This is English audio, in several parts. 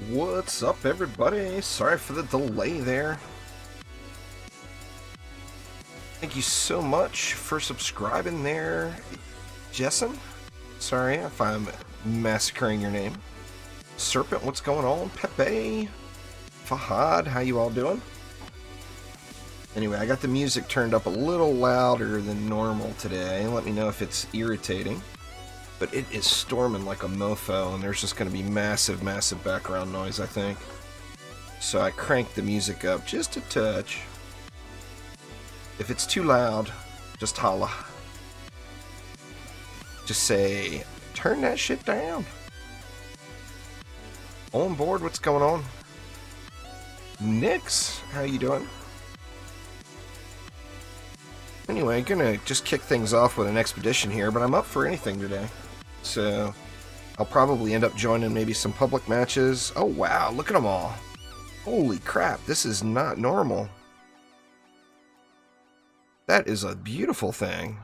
What's up, everybody? Sorry for the delay there. Thank you so much for subscribing there, Jessen. Sorry if I'm massacring your name. Serpent, what's going on? Pepe, Fahad, how you all doing? Anyway, I got the music turned up a little louder than normal today. Let me know if it's irritating. But it is storming like a mofo, and there's just going to be massive, massive background noise, I think. So I cranked the music up just a touch. If it's too loud, just holla. Just say, turn that shit down. On board, what's going on? Nix, how you doing? Anyway, gonna just kick things off with an expedition here, but I'm up for anything today. So, I'll probably end up joining maybe some public matches. Oh wow, look at them all. Holy crap, this is not normal. That is a beautiful thing.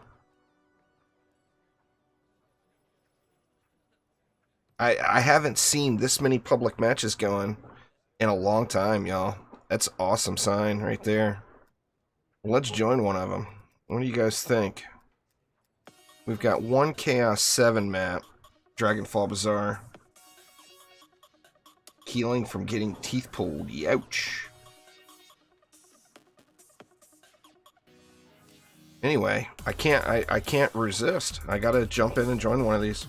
I haven't seen this many public matches going in a long time, y'all. That's an awesome sign right there. Let's join one of them. What do you guys think? We've got one Chaos 7 map, Dragonfall Bazaar. Healing from getting teeth pulled. Ouch. Anyway, I can't resist. I gotta jump in and join one of these.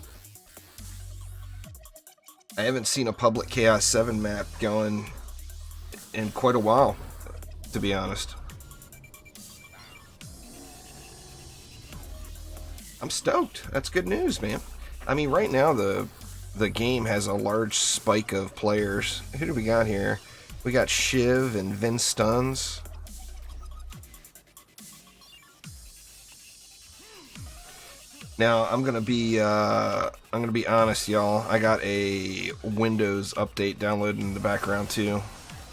I haven't seen a public Chaos 7 map going in quite a while, to be honest. I'm stoked. That's good news, man. I mean, right now the game has a large spike of players. Who do we got here? We got Shiv and Vince Stuns. Now I'm gonna be honest, y'all. I got a Windows update downloaded in the background too,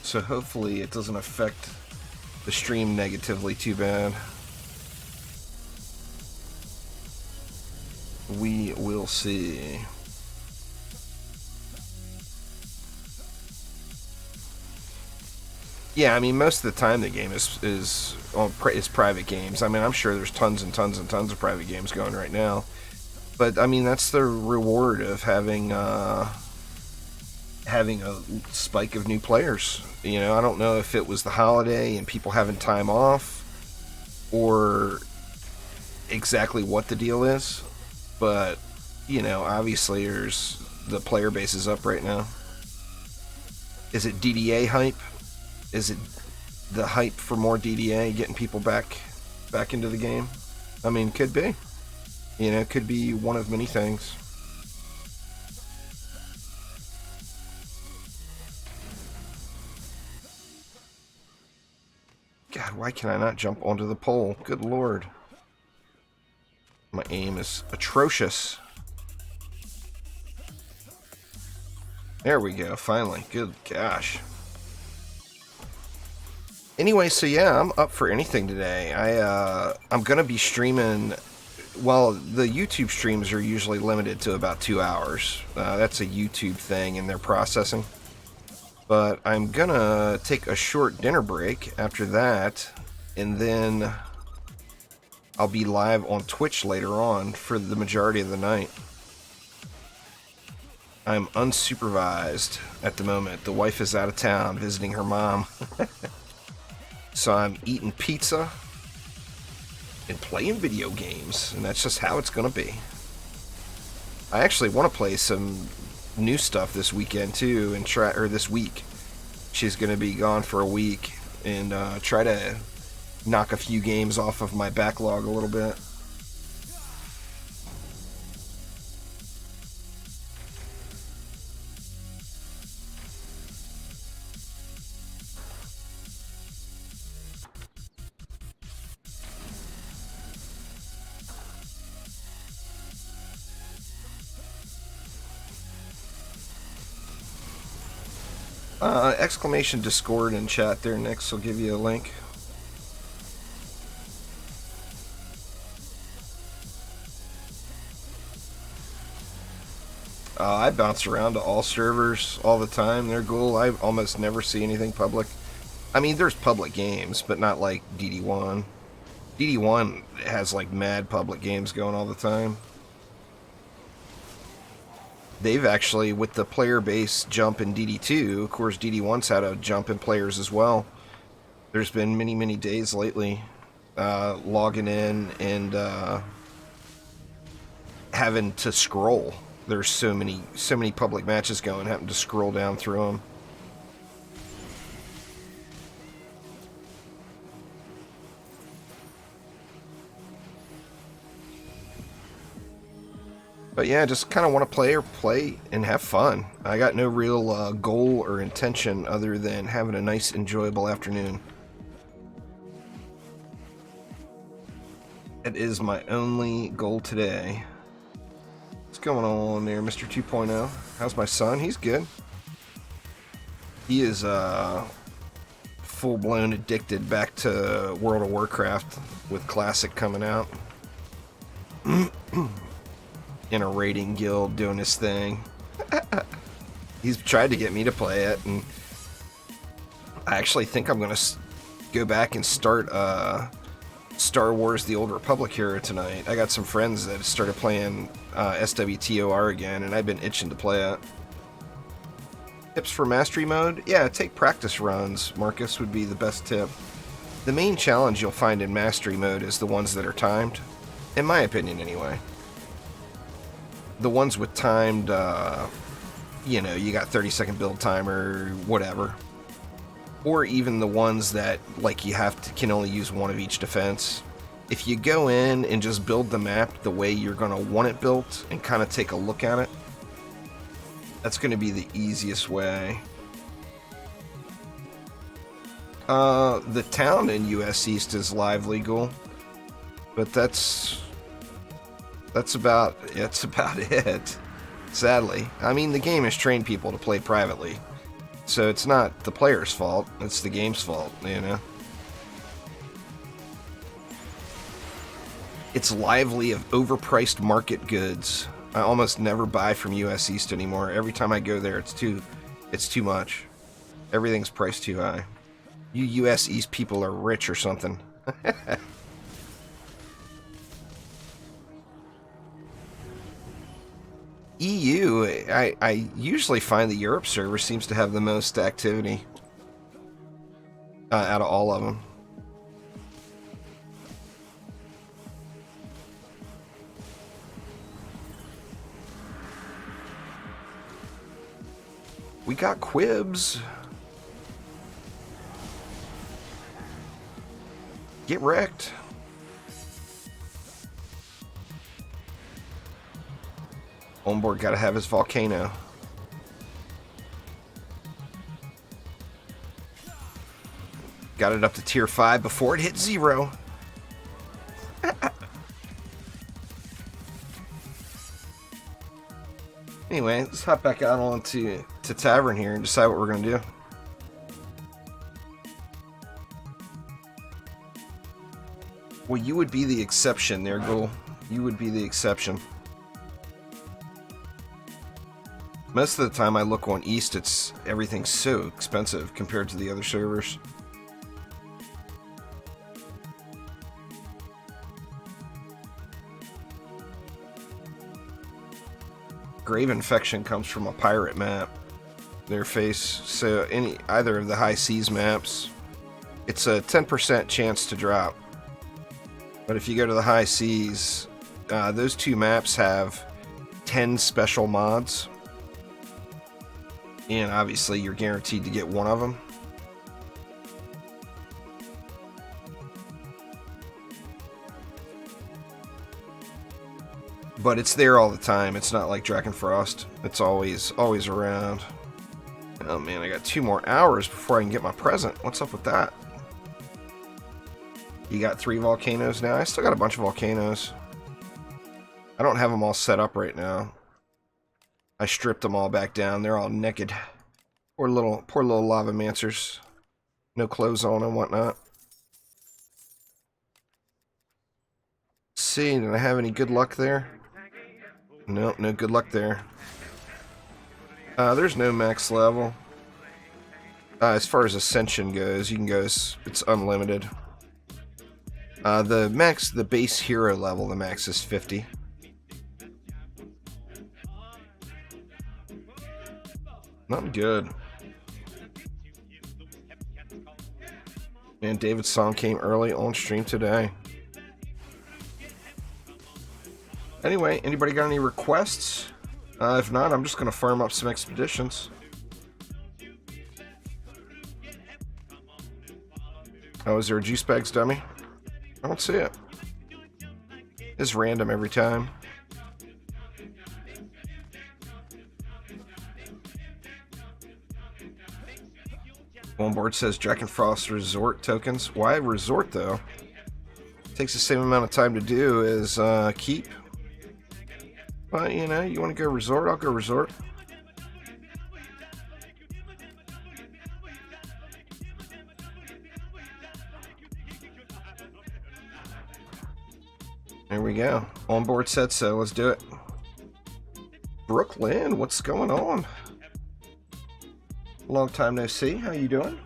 so hopefully it doesn't affect the stream negatively too bad. We will see. Yeah, I mean, most of the time the game is private games. I mean, I'm sure there's tons and tons and tons of private games going right now. But I mean, that's the reward of having a spike of new players. You know, I don't know if it was the holiday and people having time off, or exactly what the deal is. But, you know, obviously the player base is up right now. Is it DDA hype? Is it the hype for more DDA, getting people back into the game? I mean, could be. You know, it could be one of many things. God, why can I not jump onto the pole? Good lord. My aim is atrocious. There we go, finally. Good gosh. Anyway, so yeah, I'm up for anything today. I'm gonna be streaming. Well, the YouTube streams are usually limited to about 2 hours. That's a YouTube thing in their processing. But I'm gonna take a short dinner break after that, and then I'll be live on Twitch later on for the majority of the night. I'm unsupervised at the moment. The wife is out of town visiting her mom. So I'm eating pizza and playing video games, and that's just how it's gonna be. I actually want to play some new stuff this weekend too, and this week. She's gonna be gone for a week, and try to knock a few games off of my backlog a little bit. Exclamation Discord in chat there, Nix will give you a link. I bounce around to all servers all the time. They're cool. I almost never see anything public. I mean, there's public games, but not like DD1. DD1 has like mad public games going all the time. They've actually, with the player base jump in DD2, of course DD1's had a jump in players as well. There's been many, many days lately logging in and having to scroll. There's so many public matches going, having to scroll down through them. But yeah, just kind of want to play and have fun. I got no real goal or intention other than having a nice, enjoyable afternoon. It is my only goal today. What's going on there, Mr. 2.0? How's my son? He's good. He is full-blown addicted back to World of Warcraft with Classic coming out. In a raiding guild doing his thing. He's tried to get me to play it, and I actually think I'm going to go back and start Star Wars The Old Republic here tonight. I got some friends that started playing SWTOR again, and I've been itching to play it. Tips for mastery mode? Yeah, take practice runs, Marcus, would be the best tip. The main challenge you'll find in mastery mode is the ones that are timed. In my opinion, anyway. The ones with timed, you know, you got 30-second build timer, whatever. Or even the ones that, like, you can only use one of each defense. If you go in and just build the map the way you're going to want it built and kind of take a look at it, that's going to be the easiest way. The town in US East is live legal, but that's about it, sadly. I mean, the game has trained people to play privately, so it's not the player's fault, it's the game's fault, you know? It's lively of overpriced market goods. I almost never buy from US East anymore. Every time I go there, it's too much. Everything's priced too high. You US East people are rich or something. EU, I usually find the Europe server seems to have the most activity out of all of them. We got quibs. Get wrecked. Onboard gotta have his Volcano. Got it up to tier 5 before it hit 0. Anyway, let's hop back out onto Tavern here and decide what we're gonna do. Well, you would be the exception there, Ghoul. You would be the exception. Most of the time I look on East, everything's so expensive compared to the other servers. Grave Infection comes from a pirate map. Their face, so either of the high seas maps, it's a 10% chance to drop. But if you go to the high seas, those two maps have 10 special mods. And obviously you're guaranteed to get one of them. But it's there all the time. It's not like Drakenfrost. It's always around. Oh man, I got 2 more hours before I can get my present. What's up with that? You got 3 volcanoes now? I still got a bunch of volcanoes. I don't have them all set up right now. I stripped them all back down. They're all naked. Poor little Lavamancers. No clothes on and whatnot. Let's see, did I have any good luck there? Nope, no good luck there. There's no max level. As far as Ascension goes, you can go, it's unlimited. The base hero level, the max is 50. Not good. And David's song came early on stream today. Anyway, anybody got any requests? If not, I'm just going to farm up some expeditions. Oh, is there a juice bags dummy? I don't see it. It's random every time. On board says Drakenfrost Resort tokens. Why Resort, though? Takes the same amount of time to do as Keep. But, you know, you want to go Resort? I'll go Resort. There we go. On board said so. Let's do it. Brooklyn, what's going on? Long time no see. How you doing?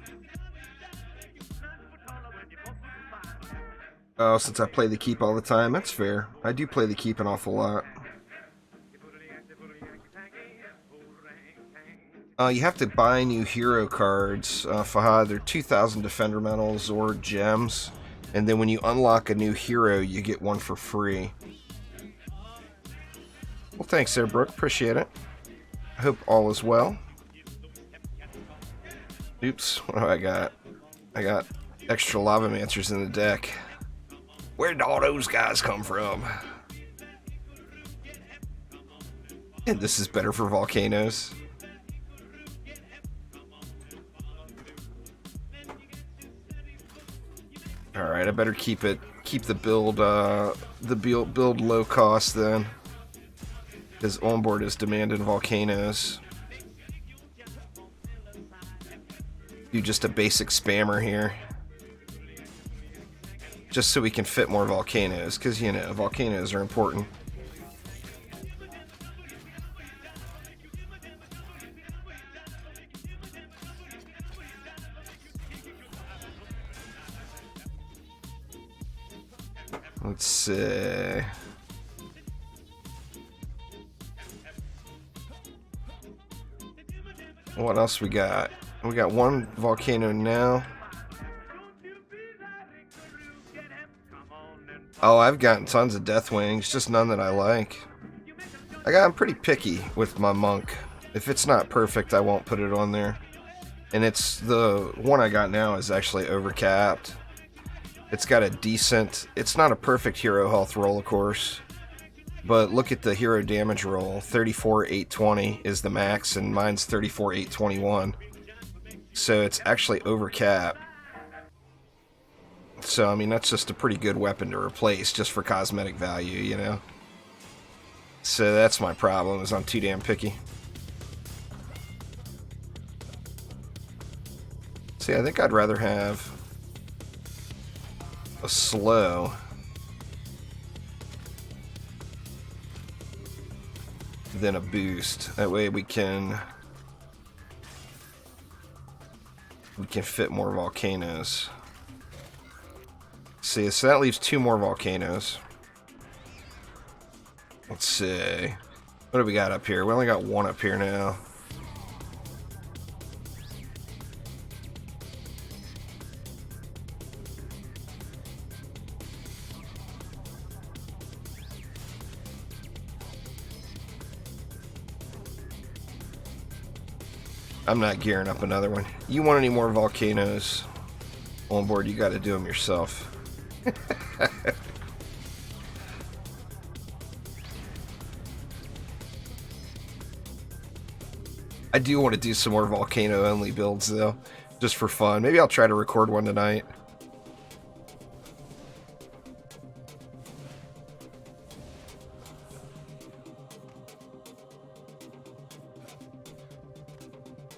Oh, since I play the Keep all the time, that's fair. I do play the Keep an awful lot. You have to buy new hero cards, Fahad. They're 2,000 Defender medals or gems. And then when you unlock a new hero, you get one for free. Well, thanks there, Brooke. Appreciate it. I hope all is well. Oops, what do I got? I got extra Lavamancers in the deck. Where did all those guys come from? And this is better for volcanoes. Alright, I better keep the build build low cost then. Because onboard is demanding volcanoes. Do just a basic spammer here. Just so we can fit more volcanoes, because, you know, volcanoes are important. Let's see. What else we got? We got one volcano now. Oh, I've gotten tons of death wings, just none that I like. I'm pretty picky with my monk. If it's not perfect, I won't put it on there. And it's the one I got now is actually overcapped. It's got a decent, it's not a perfect hero health roll, of course. But look at the hero damage roll. 34,820 is the max, and mine's 34,821. So it's actually overcapped. So, I mean, that's just a pretty good weapon to replace, just for cosmetic value, you know? So that's my problem, is I'm too damn picky. See, I think I'd rather have a slow than a boost. That way we can fit more volcanoes. See, so that leaves 2 more volcanoes. Let's see. What do we got up here? We only got 1 up here now. I'm not gearing up another one. You want any more volcanoes on board, you got to do them yourself. I do want to do some more volcano only builds though, just for fun. Maybe I'll try to record one tonight.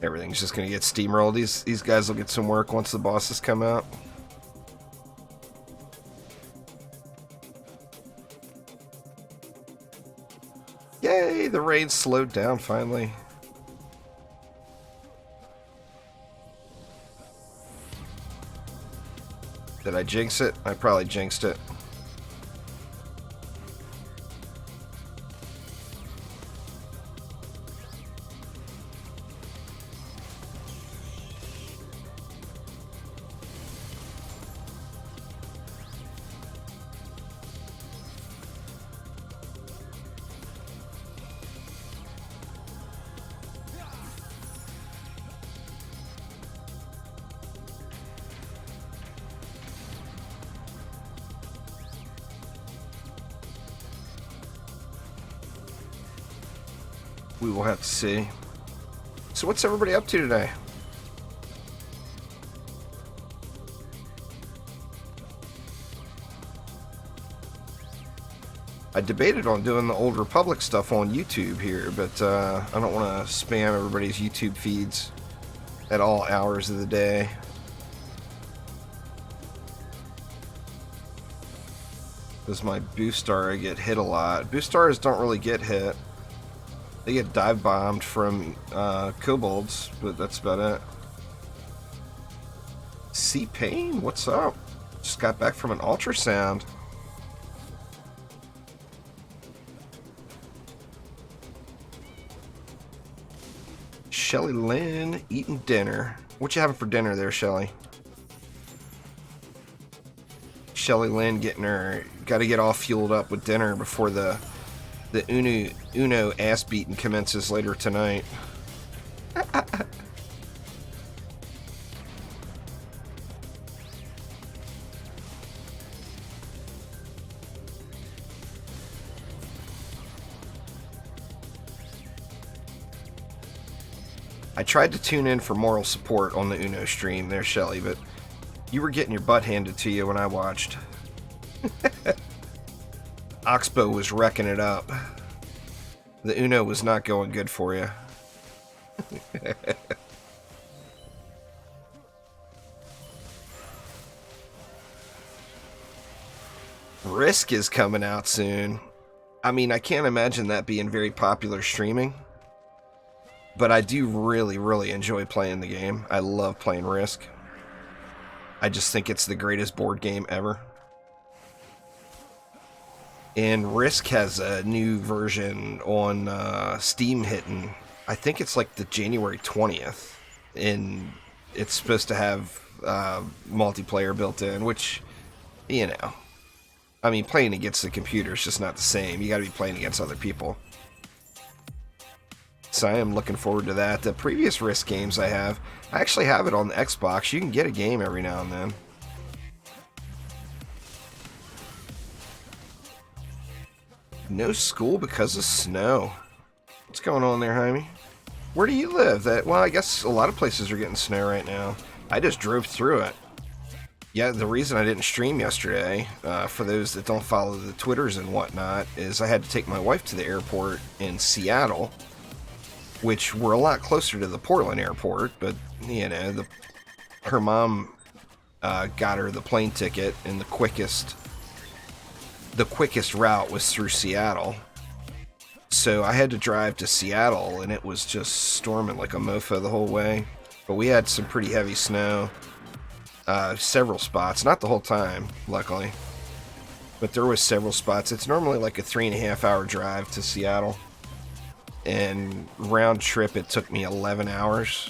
Everything's just gonna get steamrolled. These guys will get some work once the bosses come out. Yay, the rain slowed down finally. Did I jinx it? I probably jinxed it. We will have to see. So what's everybody up to today? I debated on doing the Old Republic stuff on YouTube here, but I don't want to spam everybody's YouTube feeds at all hours of the day. Because my Boostar, I get hit a lot. Boostars don't really get hit. They get dive bombed from kobolds, but that's about it. C-Pain, what's up? Just got back from an ultrasound. Shelly Lynn eating dinner. What you having for dinner there, Shelly? Shelly Lynn getting her, got to get all fueled up with dinner before the Uno ass beating commences later tonight. I tried to tune in for moral support on the Uno stream there, Shelly, but you were getting your butt handed to you when I watched. Oxbow was wrecking it up. The Uno was not going good for you. Risk is coming out soon. I mean, I can't imagine that being very popular streaming. But I do really, really enjoy playing the game. I love playing Risk. I just think it's the greatest board game ever. And Risk has a new version on Steam hitting. I think it's like the January 20th. And it's supposed to have multiplayer built in, which, you know. I mean, playing against the computer is just not the same. You gotta be playing against other people. So I am looking forward to that. The previous Risk games I actually have it on the Xbox. You can get a game every now and then. No school because of snow. What's going on there, Jaime? Where do you live? Well, I guess a lot of places are getting snow right now. I just drove through it. Yeah, the reason I didn't stream yesterday, for those that don't follow the Twitters and whatnot, is I had to take my wife to the airport in Seattle, which were a lot closer to the Portland airport, but, you know, her mom got her the plane ticket, and the quickest route was through Seattle. So I had to drive to Seattle, and it was just storming like a mofo the whole way. But we had some pretty heavy snow, several spots, not the whole time, luckily, but there was several spots. It's normally like a 3.5-hour drive to Seattle. And round trip, it took me 11 hours,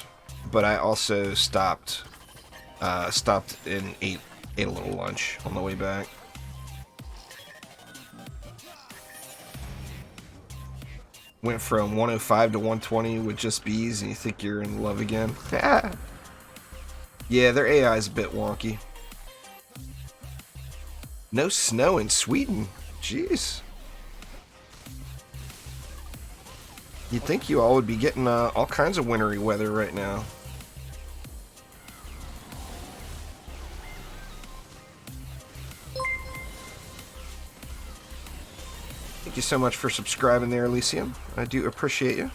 but I also stopped and ate a little lunch on the way back. Went from 105 to 120 with just bees, and you think you're in love again. Yeah, their AI is a bit wonky. No snow in Sweden. Jeez. You'd think you all would be getting all kinds of wintry weather right now. Thank you so much for subscribing there, Elysium. I do appreciate you.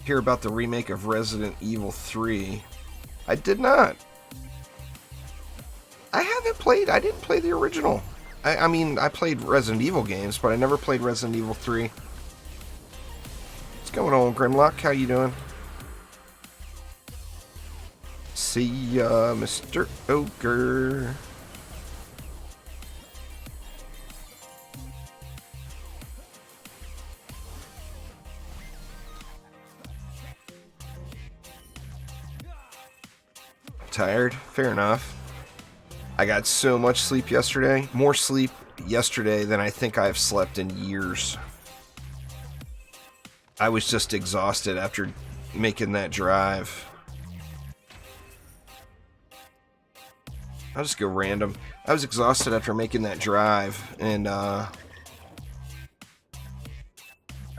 Hear about the remake of Resident Evil 3. I did not. I didn't play the original. I mean, I played Resident Evil games, but I never played Resident Evil 3. What's going on, Grimlock? How you doing? See ya, Mr. Ogre. Tired? Fair enough. I got so much sleep yesterday. More sleep yesterday than I think I've slept in years. I was just exhausted after making that drive. I'll just go random. I was exhausted after making that drive, and I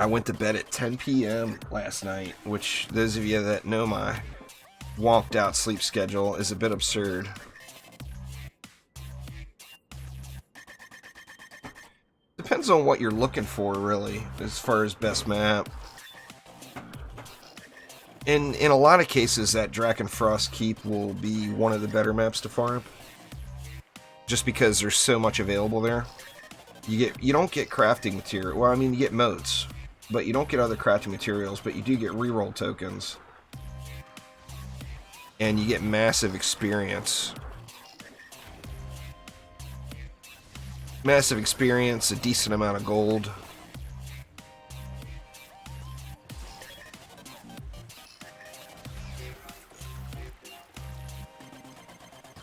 went to bed at 10 p.m. last night, which those of you that know my wonked out sleep schedule is a bit absurd. Depends on what you're looking for, really, as far as best map. In a lot of cases, that Drakenfrost Keep will be one of the better maps to farm, just because there's so much available there. You don't get crafting material. Well, I mean, you get moats, but you don't get other crafting materials. But you do get reroll tokens, and you get massive experience. Massive experience, a decent amount of gold.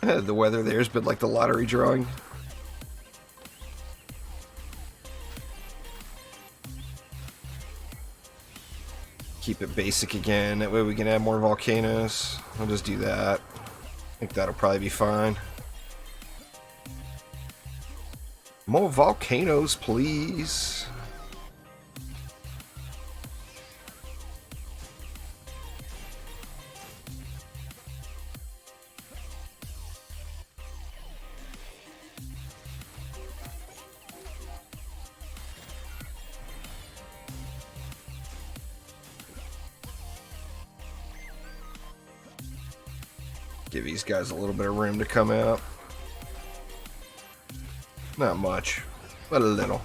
The weather there's been like the lottery drawing. Keep it basic again, that way we can add more volcanoes. I'll just do that. I think that'll probably be fine. More volcanoes, please. Give these guys a little bit of room to come out. Not much, but a little.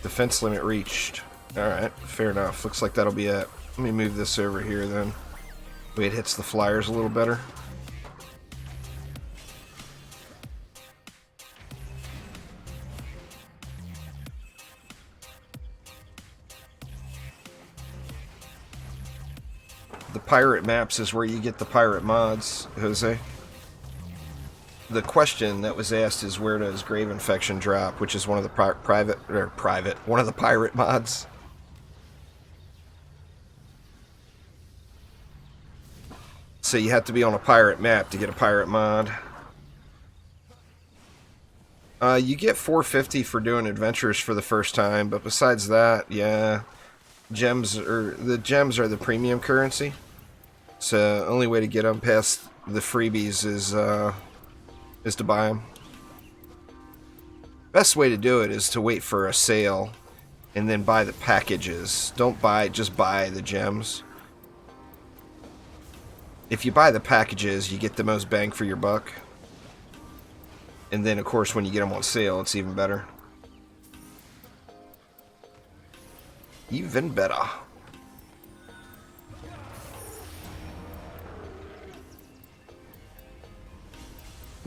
Defense limit reached. Alright, fair enough. Looks like that'll be it. Let me move this over here then. Way it hits the flyers a little better. The pirate maps is where you get the pirate mods, Jose. The question that was asked is, where does Grave Infection drop, which is one of the one of the pirate mods. So you have to be on a pirate map to get a pirate mod. You get 450 for doing adventures for the first time, but besides that, yeah, the gems are the premium currency. So only way to get them past the freebies is to buy them. Best way to do it is to wait for a sale and then buy the packages. Don't just buy the gems. If you buy the packages, you get the most bang for your buck. And then, of course, when you get them on sale, it's even better. Even better.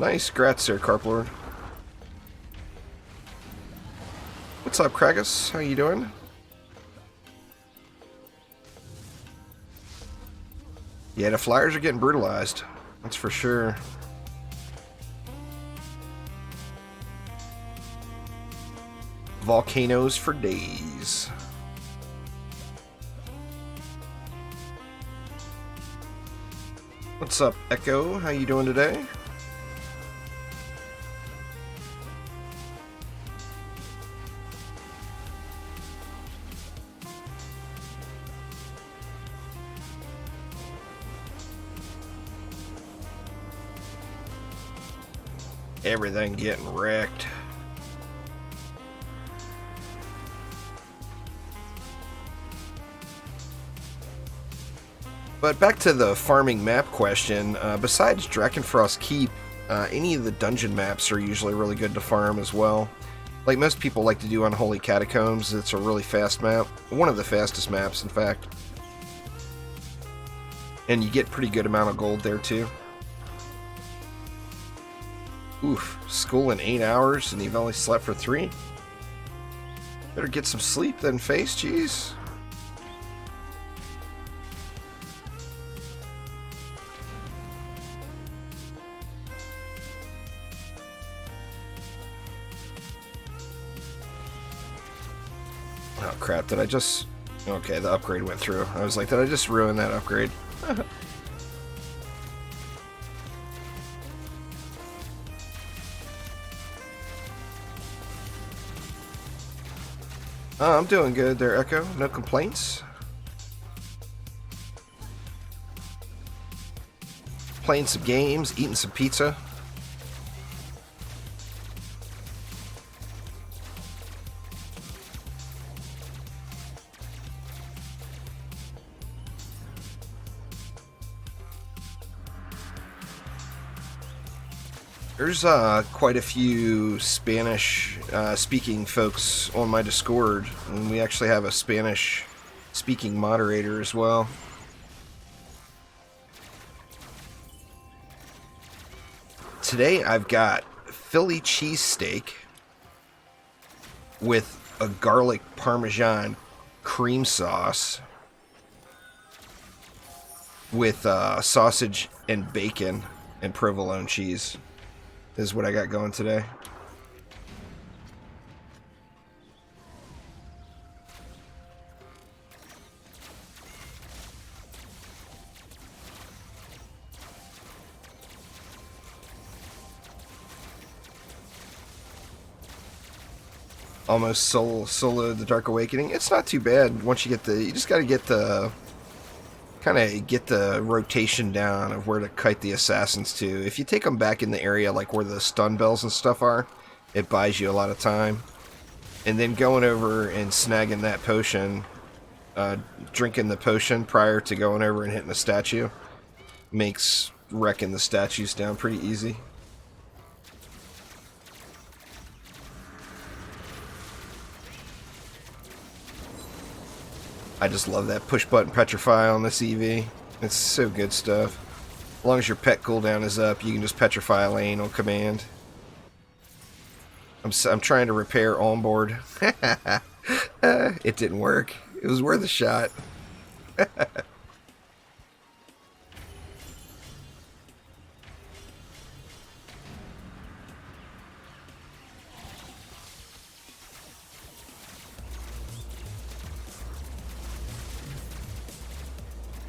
Nice, grats there, Carp Lord. What's up, Kragus? How you doing? Yeah, the flyers are getting brutalized. That's for sure. Volcanoes for days. What's up, Echo? How you doing today? Everything getting wrecked. But back to the farming map question, besides Drakenfrost Keep, any of the dungeon maps are usually really good to farm as well. Like most people like to do Unholy Catacombs, it's a really fast map. One of the fastest maps, in fact. And you get pretty good amount of gold there, too. Oof, school in 8 hours and you've only slept for 3? Better get some sleep then, face, jeez. Oh crap, did I just... Okay, the upgrade went through. I was like, did I just ruin that upgrade? I'm doing good there, Echo. No complaints. Playing some games, eating some pizza. There's quite a few Spanish speaking folks on my Discord, and we actually have a Spanish speaking moderator as well. Today I've got Philly cheesesteak with a garlic parmesan cream sauce with sausage and bacon and provolone cheese. Is what I got going today. Almost solo the Dark Awakening. It's not too bad once you get the... You just got to get the... kind of get the rotation down of where to kite the assassins to. If you take them back in the area like where the stun bells and stuff are, it buys you a lot of time. And then going over and snagging that potion, drinking the potion prior to going over and hitting the statue, makes wrecking the statues down pretty easy. I just love that push button petrify on this EV. It's so good stuff. As long as your pet cooldown is up, you can just petrify a lane on command. I'm trying to repair onboard. It didn't work. It was worth a shot.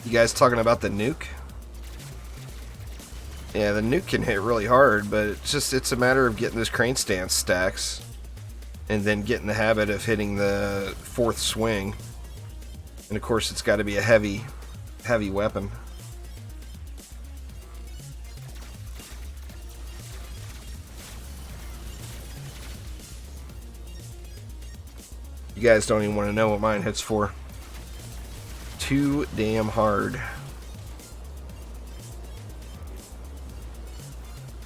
You guys talking about the nuke? Yeah, the nuke can hit really hard, but it's a matter of getting those crane stance stacks and then getting the habit of hitting the 4th swing. And of course it's got to be a heavy weapon. You guys don't even want to know what mine hits for. Too damn hard.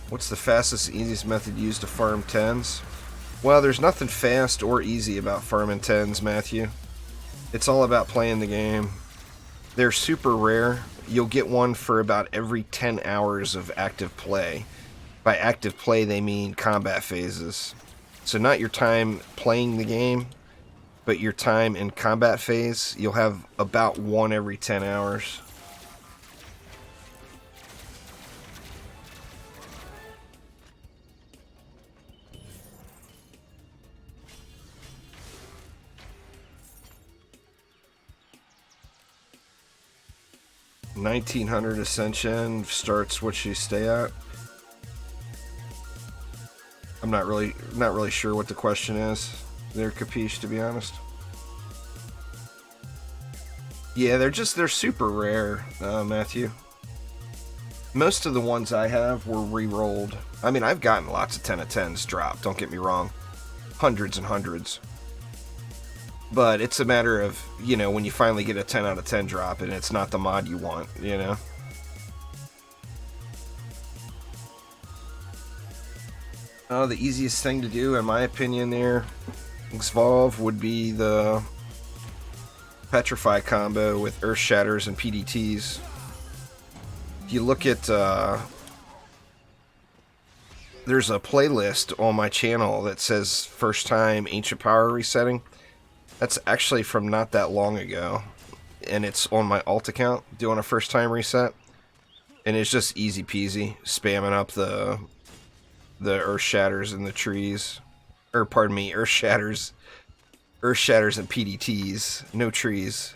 What's the fastest, easiest method used to farm 10s? Well, there's nothing fast or easy about farming 10s, Matthew. It's all about playing the game. They're super rare. You'll get one for about every 10 hours of active play. By active play, they mean combat phases. So not your time playing the game, but your time in combat phase, you'll have about one every 10 hours. $1,900 Ascension starts what you stay at. I'm not really sure what the question is. They're capiche, to be honest. Yeah, they're super rare, Matthew. Most of the ones I have were re-rolled. I mean, I've gotten lots of 10 of 10s dropped, don't get me wrong. Hundreds and hundreds. But it's a matter of, you know, when you finally get a 10 out of 10 drop and it's not the mod you want, you know? The easiest thing to do, in my opinion, there, Xvolve, would be the Petrify combo with Earth Shatters and PDTs. If you look at, there's a playlist on my channel that says first time Ancient Power resetting. That's actually from not that long ago. And it's on my alt account, doing a first time reset. And it's just easy peasy, spamming up the Earth Shatters and the trees. Or pardon me, Earth Shatters and PDTs, no trees.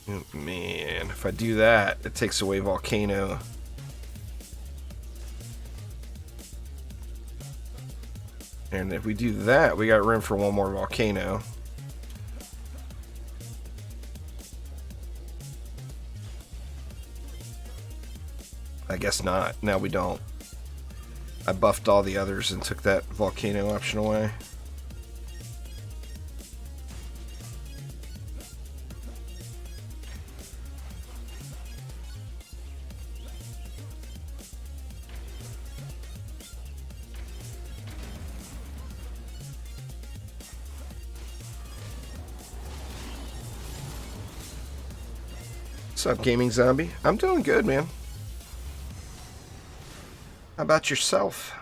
Oh, man, if I do that, it takes away Volcano. And if we do that, we got room for one more Volcano. I guess not. Now we don't. I buffed all the others and took that Volcano option away. What's up, Gaming Zombie? I'm doing good, man. How about yourself?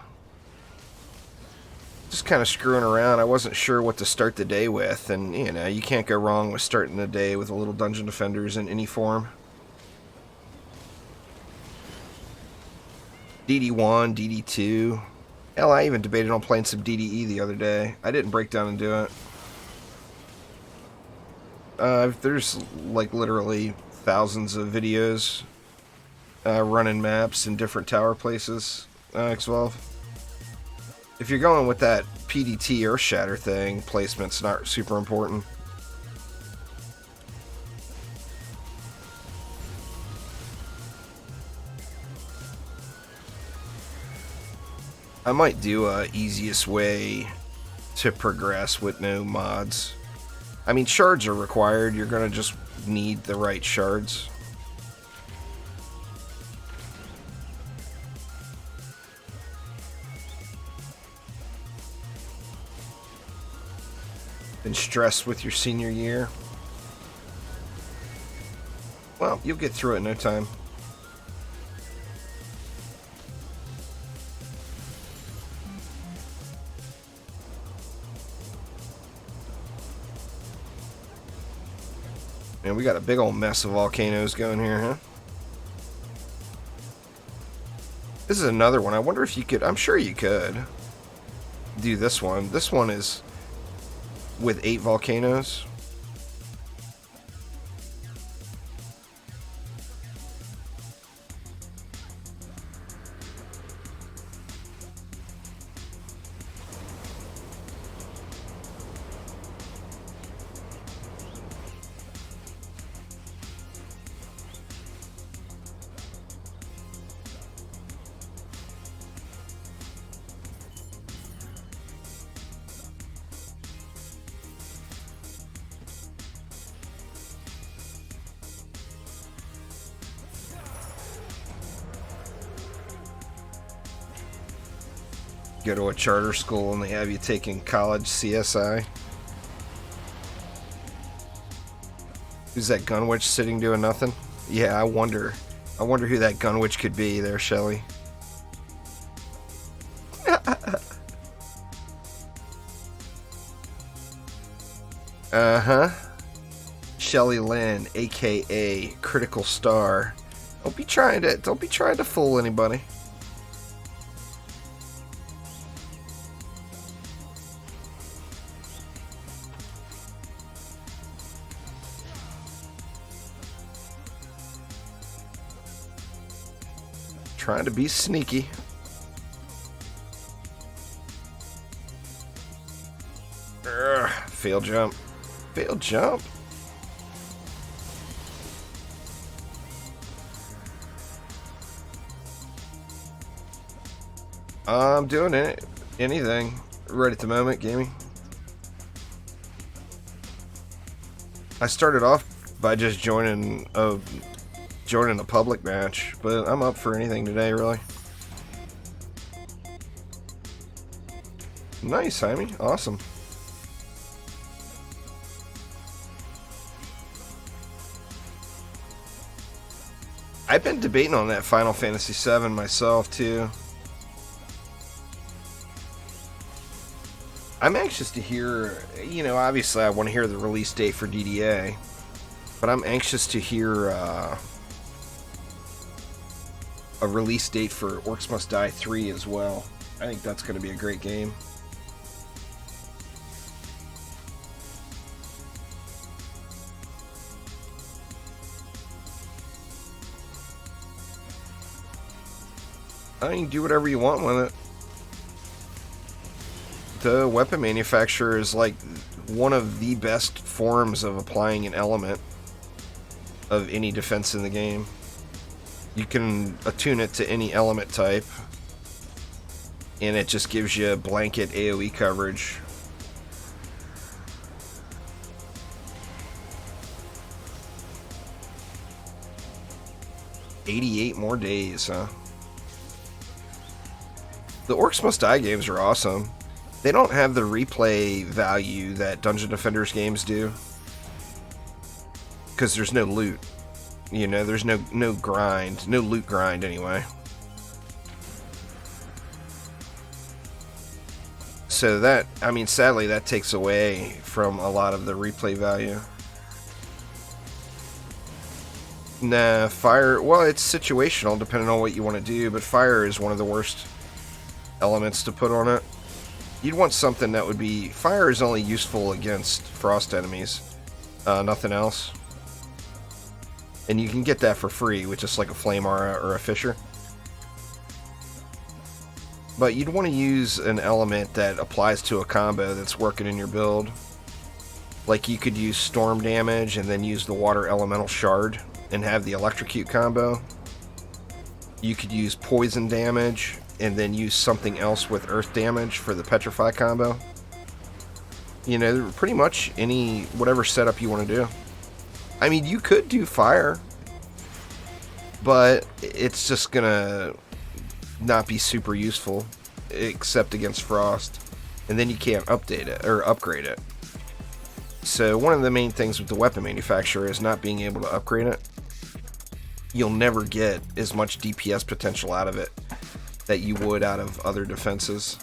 Just kind of screwing around. I wasn't sure what to start the day with, and you know, you can't go wrong with starting the day with a little Dungeon Defenders in any form. DD1, DD2. Hell, I even debated on playing some DDE the other day. I didn't break down and do it. There's like literally thousands of videos running maps in different tower places. Xvolve. If you're going with that PDT Earth Shatter thing, placement's not super important. I might do a easiest way to progress with no mods. I mean, shards are required. You're gonna just need the right shards. Been stressed with your senior year? Well, you'll get through it in no time. Man, we got a big old mess of volcanoes going here, huh? This is another one. I wonder if you could... I'm sure you could do this one. This one is with 8 volcanoes. Go to a charter school and they have you taking college CSI. Who's that gun witch sitting doing nothing? Yeah, I wonder who that gun witch could be there, Shelly. Uh-huh. Shelly Lynn, aka Critical Star. Don't be trying to fool anybody. Trying to be sneaky. Fail jump. Fail jump. I'm doing it. Anything. Right at the moment, gaming. I started off by just joining a joining a public match, but I'm up for anything today, really. Nice, Jaime. Awesome. I've been debating on that Final Fantasy VII myself, too. I'm anxious to hear, you know, obviously I want to hear the release date for DDA, but I'm anxious to hear a release date for Orcs Must Die 3 as well. I think that's going to be a great game. I mean, do whatever you want with it. The weapon manufacturer is like one of the best forms of applying an element of any defense in the game. You can attune it to any element type, and it just gives you blanket AoE coverage. $88 more days, huh? The Orcs Must Die games are awesome. They don't have the replay value that Dungeon Defenders games do, because there's no loot. You know, there's no grind, no loot grind anyway. So that, I mean, sadly, that takes away from a lot of the replay value. Nah, fire, well, it's situational depending on what you want to do, but fire is one of the worst elements to put on it. You'd want something that would be... Fire is only useful against frost enemies. Nothing else. And you can get that for free with just like a flame aura or a fisher. But you'd want to use an element that applies to a combo that's working in your build. Like you could use storm damage and then use the water elemental shard and have the electrocute combo. You could use poison damage and then use something else with earth damage for the petrify combo. You know, pretty much any, whatever setup you want to do. I mean, you could do fire, but it's just gonna not be super useful, except against frost. And then you can't update it, or upgrade it. So one of the main things with the weapon manufacturer is not being able to upgrade it. You'll never get as much DPS potential out of it that you would out of other defenses.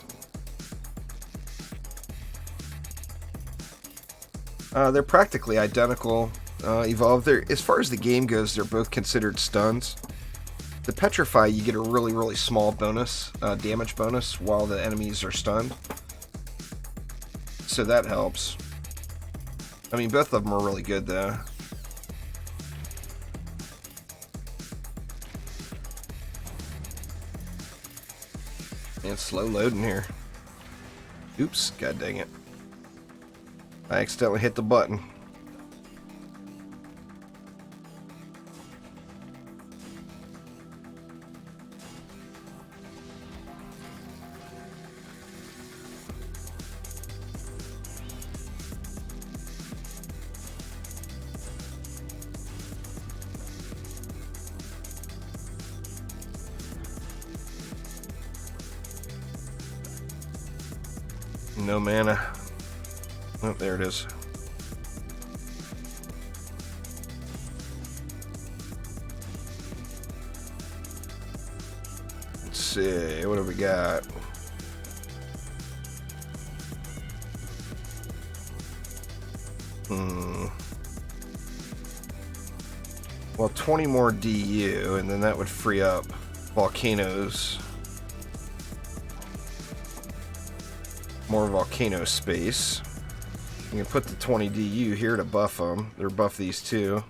They're practically identical. Evolve. As far as the game goes, they're both considered stuns. The Petrify, you get a really, really small bonus, damage bonus, while the enemies are stunned. So that helps. I mean, both of them are really good, though. And slow loading here. Oops, god dang it. I accidentally hit the button. No mana. Oh, there it is. Let's see, what have we got? Well, 20 more DU, and then that would free up volcanoes. More volcano space. You can put the 20 DU here to buff them, or buff these two.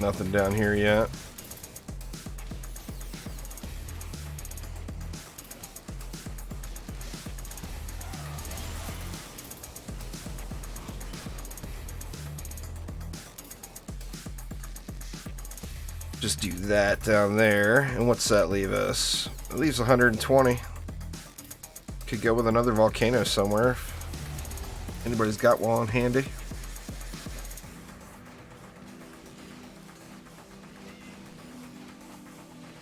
Nothing down here yet. Just do that down there. And what's that leave us? It leaves 120. Could go with another volcano somewhere. Anybody's got one handy?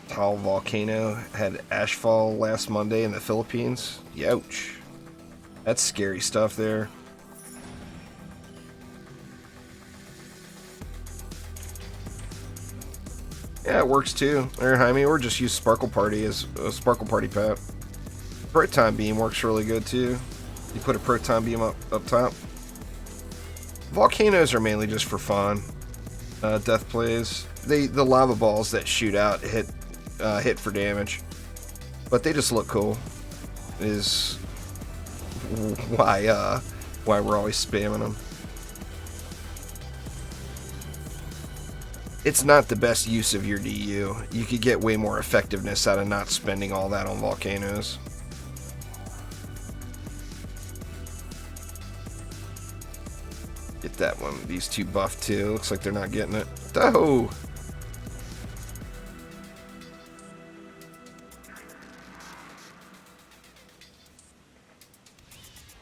Tall volcano had ashfall last Monday in the Philippines. Youch. That's scary stuff there. Yeah, it works too. Or just use Sparkle Party as a Sparkle Party pet. Proton Beam works really good too. You put a Proton Beam up top. Volcanoes are mainly just for fun. Death plays. The lava balls that shoot out hit for damage, but they just look cool. Is why we're always spamming them. It's not the best use of your DU. You could get way more effectiveness out of not spending all that on volcanoes. Get that one. These two buffed too. Looks like they're not getting it. Oh!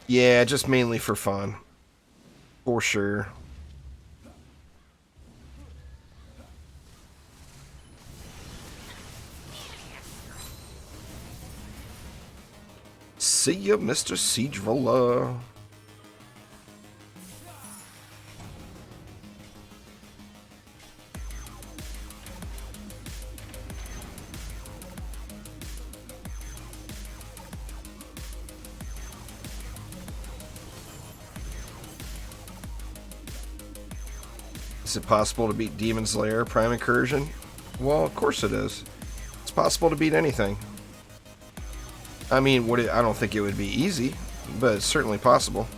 Yeah, just mainly for fun. For sure. See ya, Mr. Siege Roller. Is it possible to beat Demon's Lair Prime Incursion? Well, of course it is. It's possible to beat anything. I mean, I don't think it would be easy, but it's certainly possible.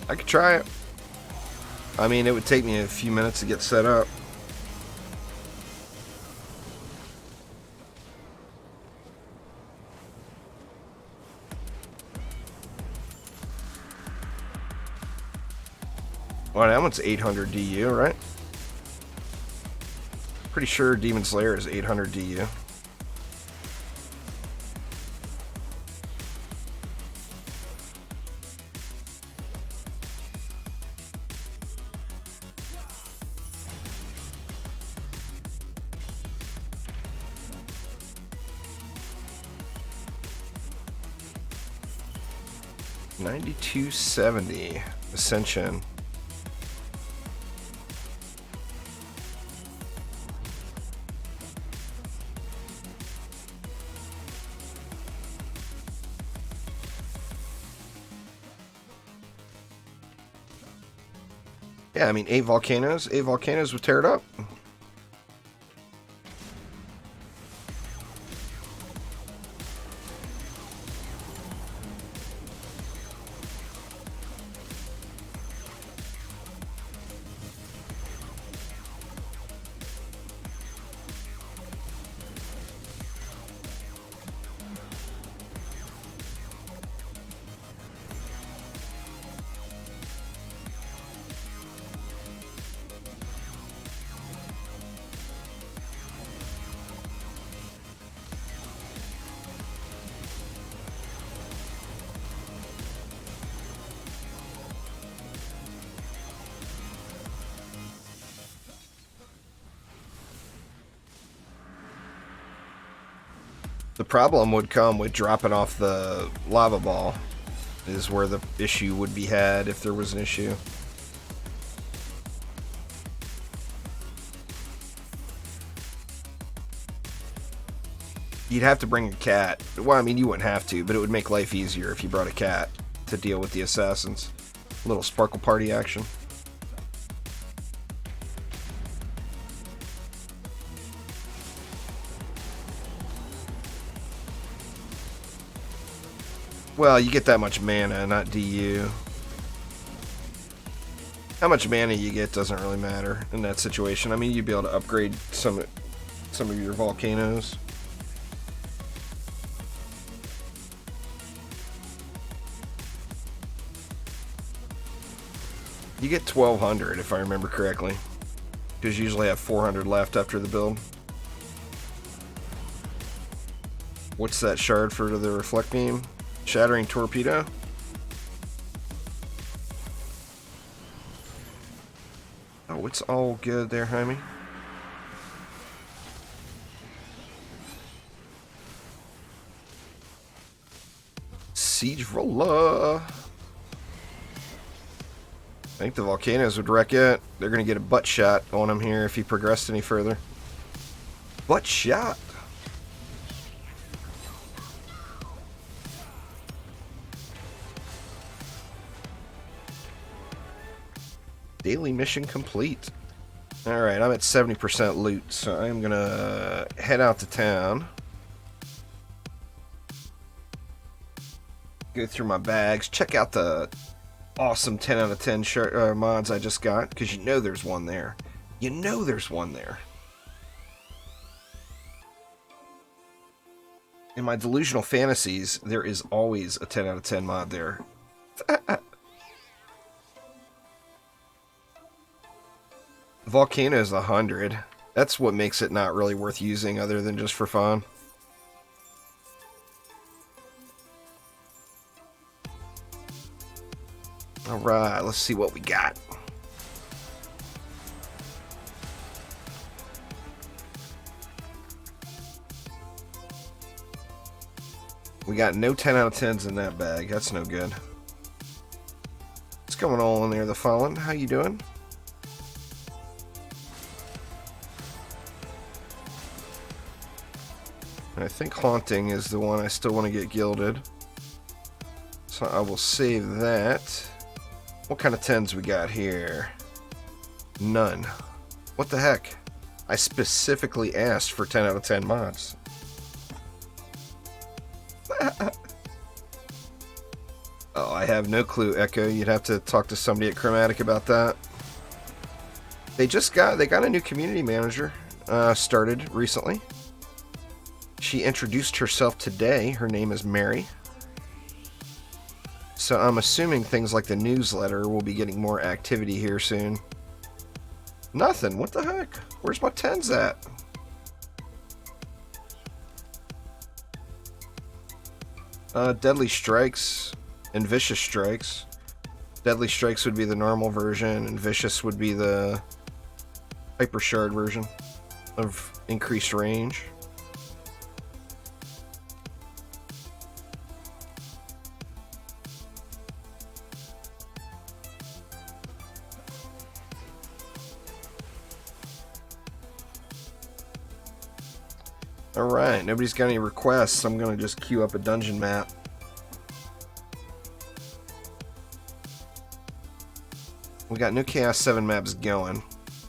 I could try it. I mean, it would take me a few minutes to get set up. Well, that one's 800 DU, right? Pretty sure Demon Slayer is 800 DU. $92.70 Ascension. Yeah, I mean, 8 volcanoes. 8 volcanoes would tear it up. The problem would come with dropping off the lava ball, is where the issue would be had if there was an issue. You'd have to bring a cat. Well, I mean, you wouldn't have to, but it would make life easier if you brought a cat to deal with the assassins. A little Sparkle Party action. Well, you get that much mana, not DU. How much mana you get doesn't really matter in that situation. I mean, you'd be able to upgrade some of your volcanoes. You get 1,200 if I remember correctly. Because you usually have 400 left after the build. What's that shard for the reflect beam? Shattering torpedo? Oh, it's all good there, Jaime. Siege roller. I think the volcanoes would wreck it. They're going to get a butt shot on him here if he progressed any further. Butt shot. Daily mission complete. Alright, I'm at 70% loot, so I'm going to head out to town. Go through my bags. Check out the awesome 10 out of 10 mods I just got, because you know there's one there. You know there's one there. In my delusional fantasies, there is always a 10 out of 10 mod there. Volcano is 100. That's what makes it not really worth using other than just for fun. Alright, let's see what we got. We got no 10 out of 10s in that bag. That's no good. What's going on there, the Fallen? How you doing? I think Haunting is the one I still want to get gilded. So I will save that. What kind of 10s we got here? None. What the heck? I specifically asked for 10 out of 10 mods. Oh, I have no clue, Echo. You'd have to talk to somebody at Chromatic about that. They got a new community manager started recently. She introduced herself today. Her name is Mary. So I'm assuming things like the newsletter will be getting more activity here soon. Nothing. What the heck? Where's my 10s at? Deadly Strikes and Vicious Strikes. Deadly Strikes would be the normal version, and Vicious would be the Hyper Shard version of increased range. Alright, nobody's got any requests. I'm going to just queue up a dungeon map. We got new Chaos 7 maps going.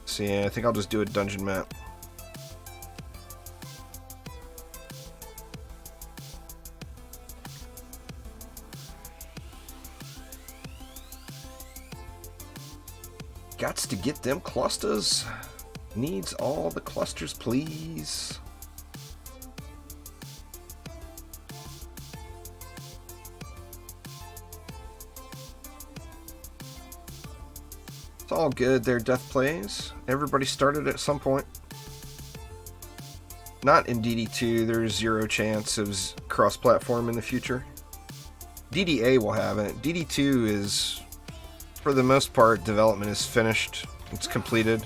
So yeah, I think I'll just do a dungeon map. Gots to get them clusters. Needs all the clusters, please. It's all good there, Death Plays. Everybody started at some point. Not in DD2, there's zero chance of cross-platform in the future. DDA will have it. DD2 is, for the most part, development is finished. It's completed.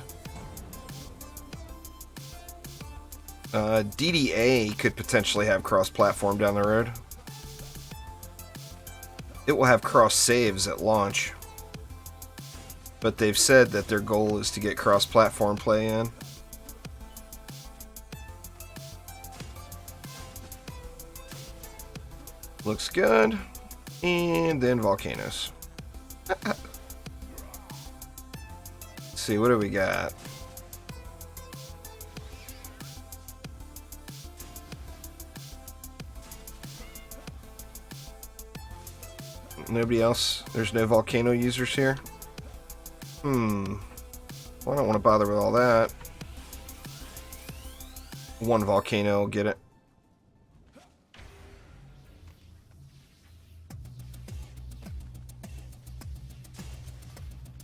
DDA could potentially have cross-platform down the road. It will have cross-saves at launch. But they've said that their goal is to get cross-platform play in. Looks good. And then volcanoes. Let's see, what do we got? Nobody else? There's no volcano users here? Well, I don't want to bother with all that. One volcano will get it.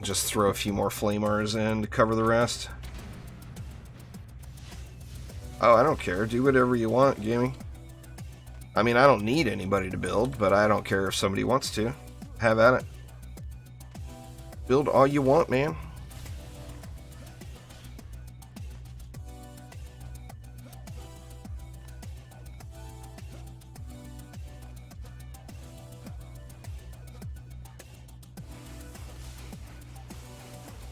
Just throw a few more flamers in to cover the rest. Oh, I don't care. Do whatever you want, gaming. I mean, I don't need anybody to build, but I don't care if somebody wants to. Have at it. Build all you want, man.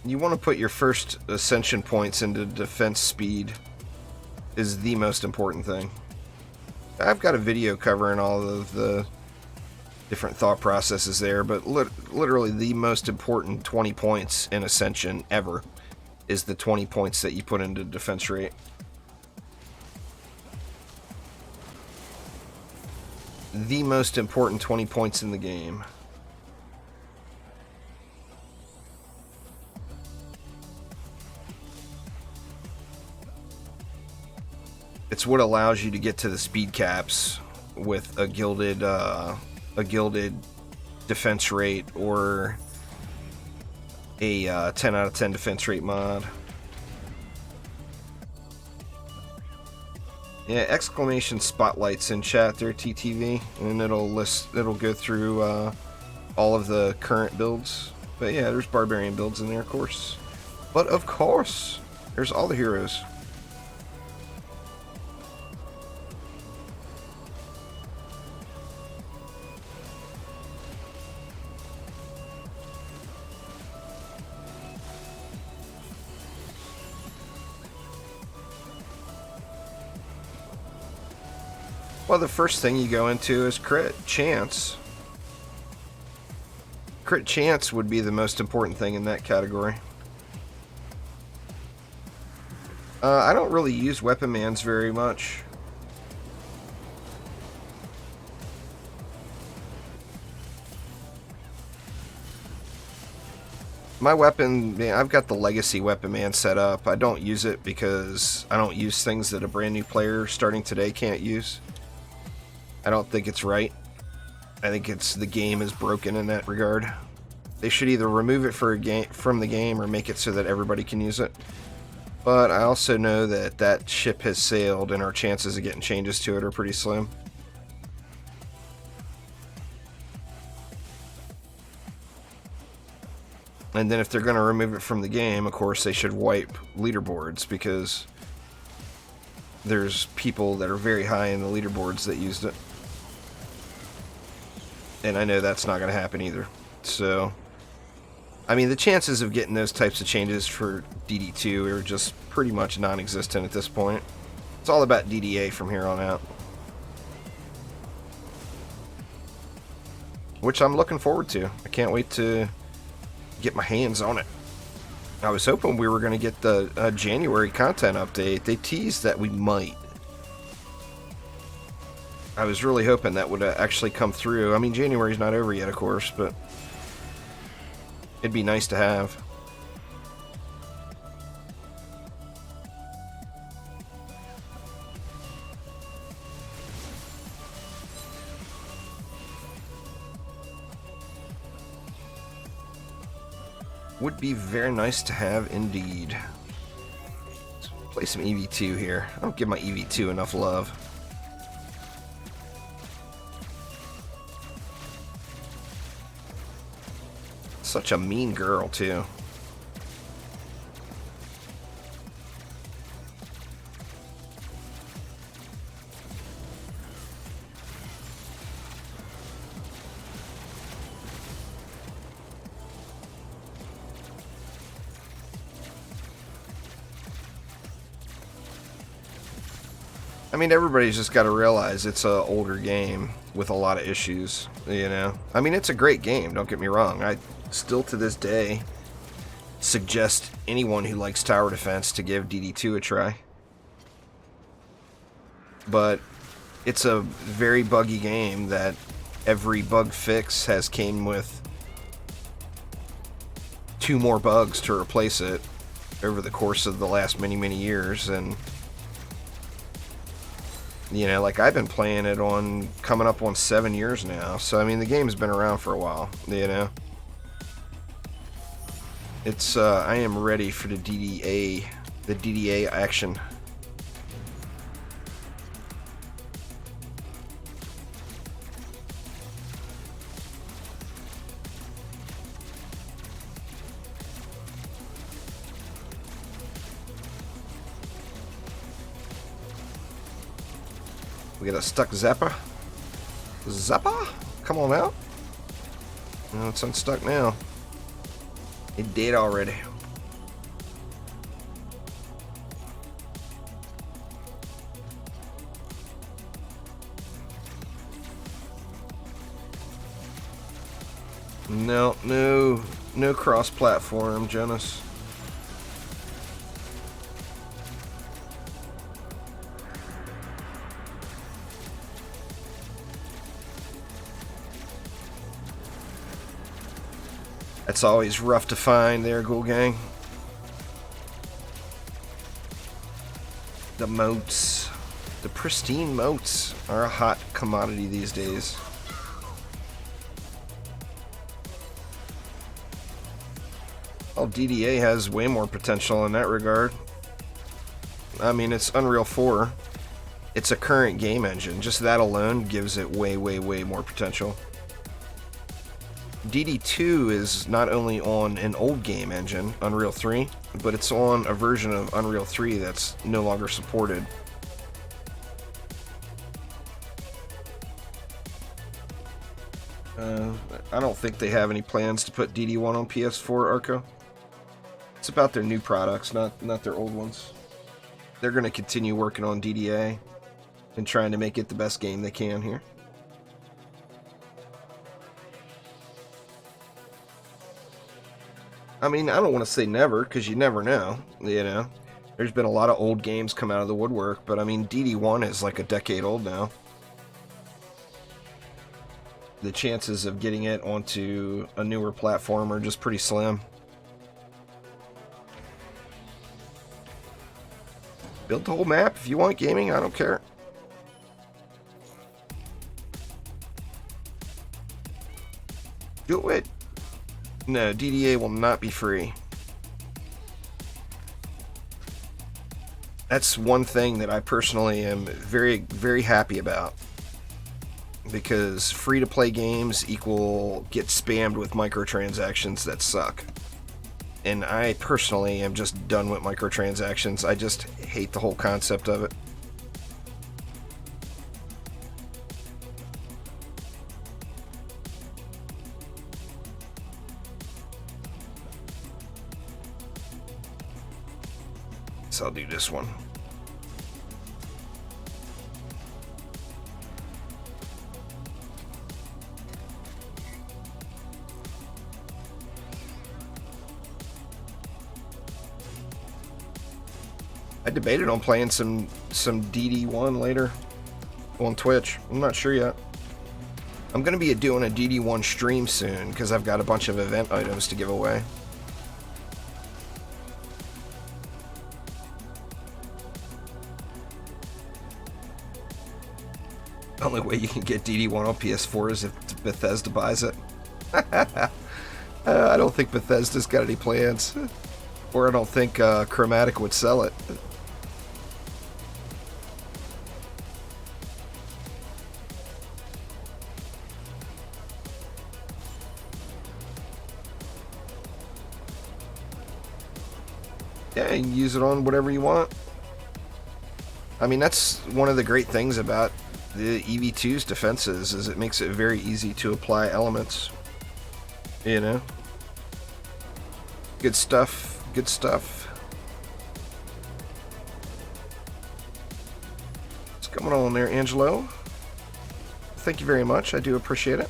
You want to put your first ascension points into defense speed is the most important thing. I've got a video covering all of the different thought processes there, but literally the most important 20 points in Ascension ever is the 20 points that you put into defense rate. The most important 20 points in the game. It's what allows you to get to the speed caps with a gilded defense rate or a 10 out of 10 defense rate mod. Yeah, exclamation spotlights in chat there, TTV, and it'll go through all of the current builds. But yeah, there's barbarian builds in there, of course. But of course, there's all the heroes. Well, the first thing you go into is crit chance. Crit chance would be the most important thing in that category. I don't really use weapon mans very much. My weapon, I've got the legacy weapon man set up. I don't use it because I don't use things that a brand new player starting today can't use. I don't think it's right. I think the game is broken in that regard. They should either remove it from the game or make it so that everybody can use it. But I also know that that ship has sailed and our chances of getting changes to it are pretty slim. And then if they're going to remove it from the game, of course they should wipe leaderboards, because there's people that are very high in the leaderboards that used it. And I know that's not going to happen either. So, I mean, the chances of getting those types of changes for DD2 are just pretty much non-existent at this point. It's all about DDA from here on out. Which I'm looking forward to. I can't wait to get my hands on it. I was hoping we were going to get the January content update. They teased that we might. I was really hoping that would actually come through. I mean, January's not over yet, of course, but it'd be nice to have. Would be very nice to have indeed. Let's play some EV2 here. I don't give my EV2 enough love. Such a mean girl, too. I mean, everybody's just got to realize it's an older game with a lot of issues, you know? I mean, it's a great game, don't get me wrong. I still, to this day, suggest anyone who likes tower defense to give DD2 a try. But it's a very buggy game that every bug fix has came with 2 more bugs to replace it over the course of the last many years. And you know, like, I've been playing it on coming up on 7 years now, so I mean the game's been around for a while, you know. It's I am ready for the DDA action. We got a stuck Zappa. Zappa? Come on out. No, it's unstuck now. It did already. No cross-platform, Jonas. That's always rough to find there, Ghoul Gang. The moats. The pristine moats are a hot commodity these days. Well, DDA has way more potential in that regard. I mean, it's Unreal 4. It's a current game engine. Just that alone gives it way more potential. DD2 is not only on an old game engine, Unreal 3, but it's on a version of Unreal 3 that's no longer supported. I don't think they have any plans to put DD1 on PS4, Arco. It's about their new products, not their old ones. They're going to continue working on DDA and trying to make it the best game they can here. I mean, I don't want to say never, because you never know, you know. There's been a lot of old games come out of the woodwork, but I mean, DD1 is like a decade old now. The chances of getting it onto a newer platform are just pretty slim. Build the whole map if you want gaming, I don't care. Do it. No, DDA will not be free. That's one thing that I personally am very happy about. Because free-to-play games equal get spammed with microtransactions that suck. And I personally am just done with microtransactions. I just hate the whole concept of it. So I'll do this one. I debated on playing some DD1 later on Twitch. I'm not sure yet. I'm going to be doing a DD1 stream soon because I've got a bunch of event items to give away. The only way you can get DD1 on PS4 is if Bethesda buys it. I don't think Bethesda's got any plans. Or I don't think Chromatic would sell it. Yeah, you can use it on whatever you want. I mean, that's one of the great things about the EV2's defenses, is it makes it very easy to apply elements. You know? Good stuff. Good stuff. What's going on there, Angelo? Thank you very much. I do appreciate it.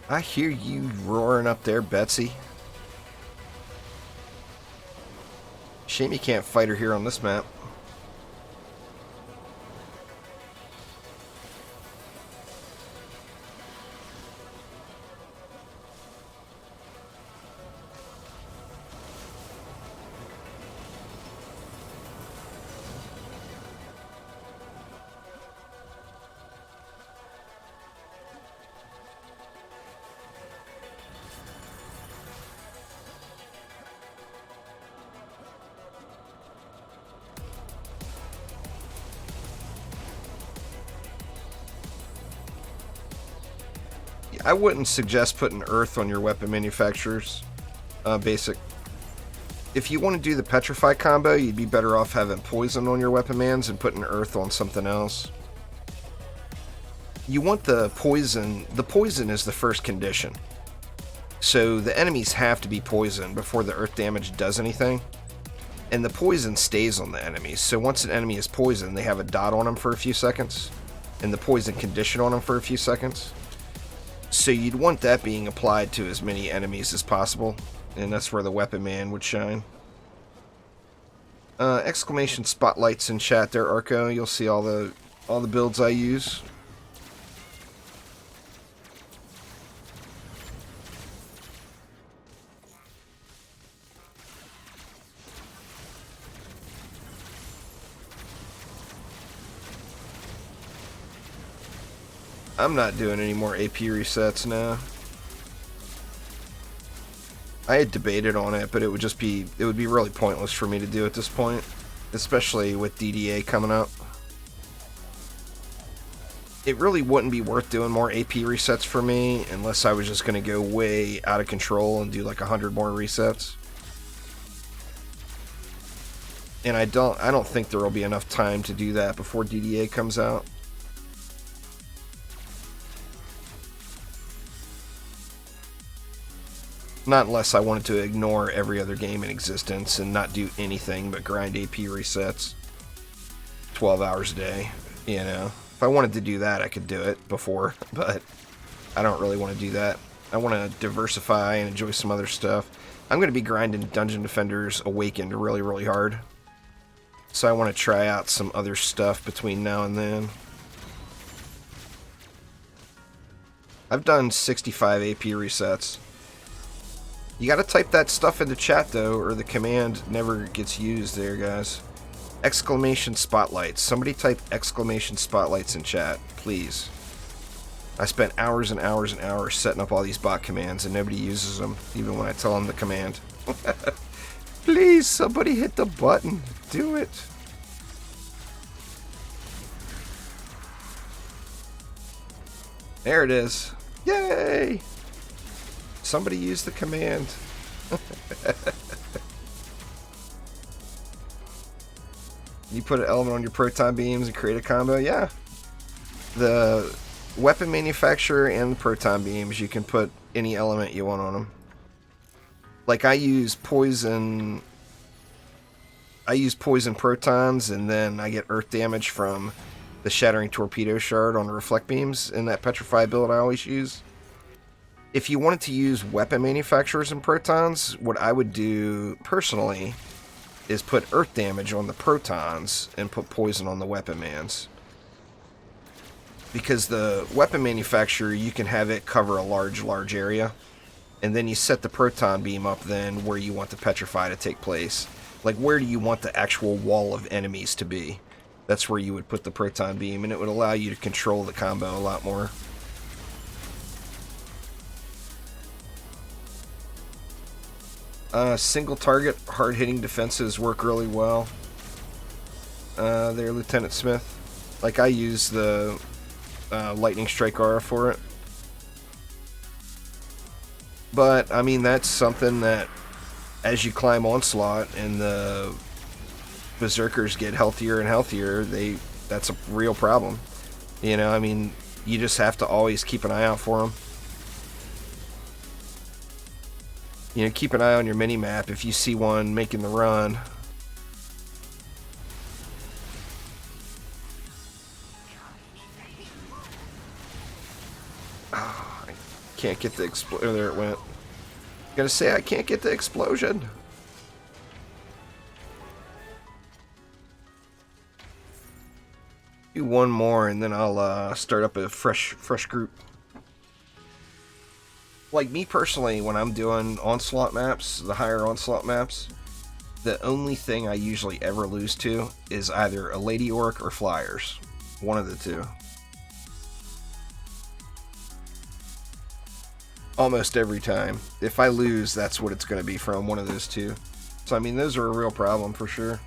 I hear you roaring up there, Betsy. Shame you can't fight her here on this map. I wouldn't suggest putting earth on your weapon manufacturers. Basic. If you want to do the petrify combo, you'd be better off having poison on your weapon mans and putting earth on something else. You want the poison. The poison is the first condition. So the enemies have to be poisoned before the earth damage does anything. And the poison stays on the enemies. So once an enemy is poisoned, they have a dot on them for a few seconds. And the poison condition on them for a few seconds. So you'd want that being applied to as many enemies as possible. And that's where the weapon man would shine. Exclamation spotlights in chat there, Arco. You'll see all the builds I use. I'm not doing any more AP resets now. I had debated on it, but it would be really pointless for me to do at this point, especially with DDA coming up. It really wouldn't be worth doing more AP resets for me unless I was just going to go way out of control and do like 100 more resets. And I don't think there will be enough time to do that before DDA comes out. Not unless I wanted to ignore every other game in existence and not do anything but grind AP resets 12 hours a day, you know. If I wanted to do that, I could do it before, but I don't really want to do that. I want to diversify and enjoy some other stuff. I'm going to be grinding Dungeon Defenders Awakened really, really hard. So I want to try out some other stuff between now and then. I've done 65 AP resets. You gotta type that stuff into chat though, or the command never gets used there, guys. Exclamation spotlights. Somebody type exclamation spotlights in chat, please. I spent hours and hours and hours setting up all these bot commands and nobody uses them, even when I tell them the command. Please, somebody hit the button. Do it. There it is. Yay! Somebody use the command. You put an element on your proton beams and create a combo? Yeah. The weapon manufacturer and the proton beams, you can put any element you want on them. Like I use poison protons, and then I get earth damage from the shattering torpedo shard on the reflect beams in that petrify build I always use. If you wanted to use weapon manufacturers and protons, what I would do personally is put earth damage on the protons and put poison on the weapon mans. Because the weapon manufacturer, you can have it cover a large area, and then you set the proton beam up then where you want the petrify to take place. Like, where do you want the actual wall of enemies to be? That's where you would put the proton beam, and it would allow you to control the combo a lot more. Single target, hard-hitting defenses work really well. There, Lieutenant Smith. Like, I use the Lightning Strike aura for it. But, I mean, that's something that, as you climb Onslaught and the Berserkers get healthier and healthier, that's a real problem. You know, I mean, you just have to always keep an eye out for them. You know, keep an eye on your mini-map if you see one making the run. Oh, I can't get the explosion. There it went. Gotta say, I can't get the explosion. Do one more and then I'll start up a fresh group. Like me personally, when I'm doing Onslaught maps, the higher Onslaught maps, the only thing I usually ever lose to is either a Lady Orc or Flyers. One of the two. Almost every time. If I lose, that's what it's going to be from, one of those two. So, I mean, those are a real problem for sure.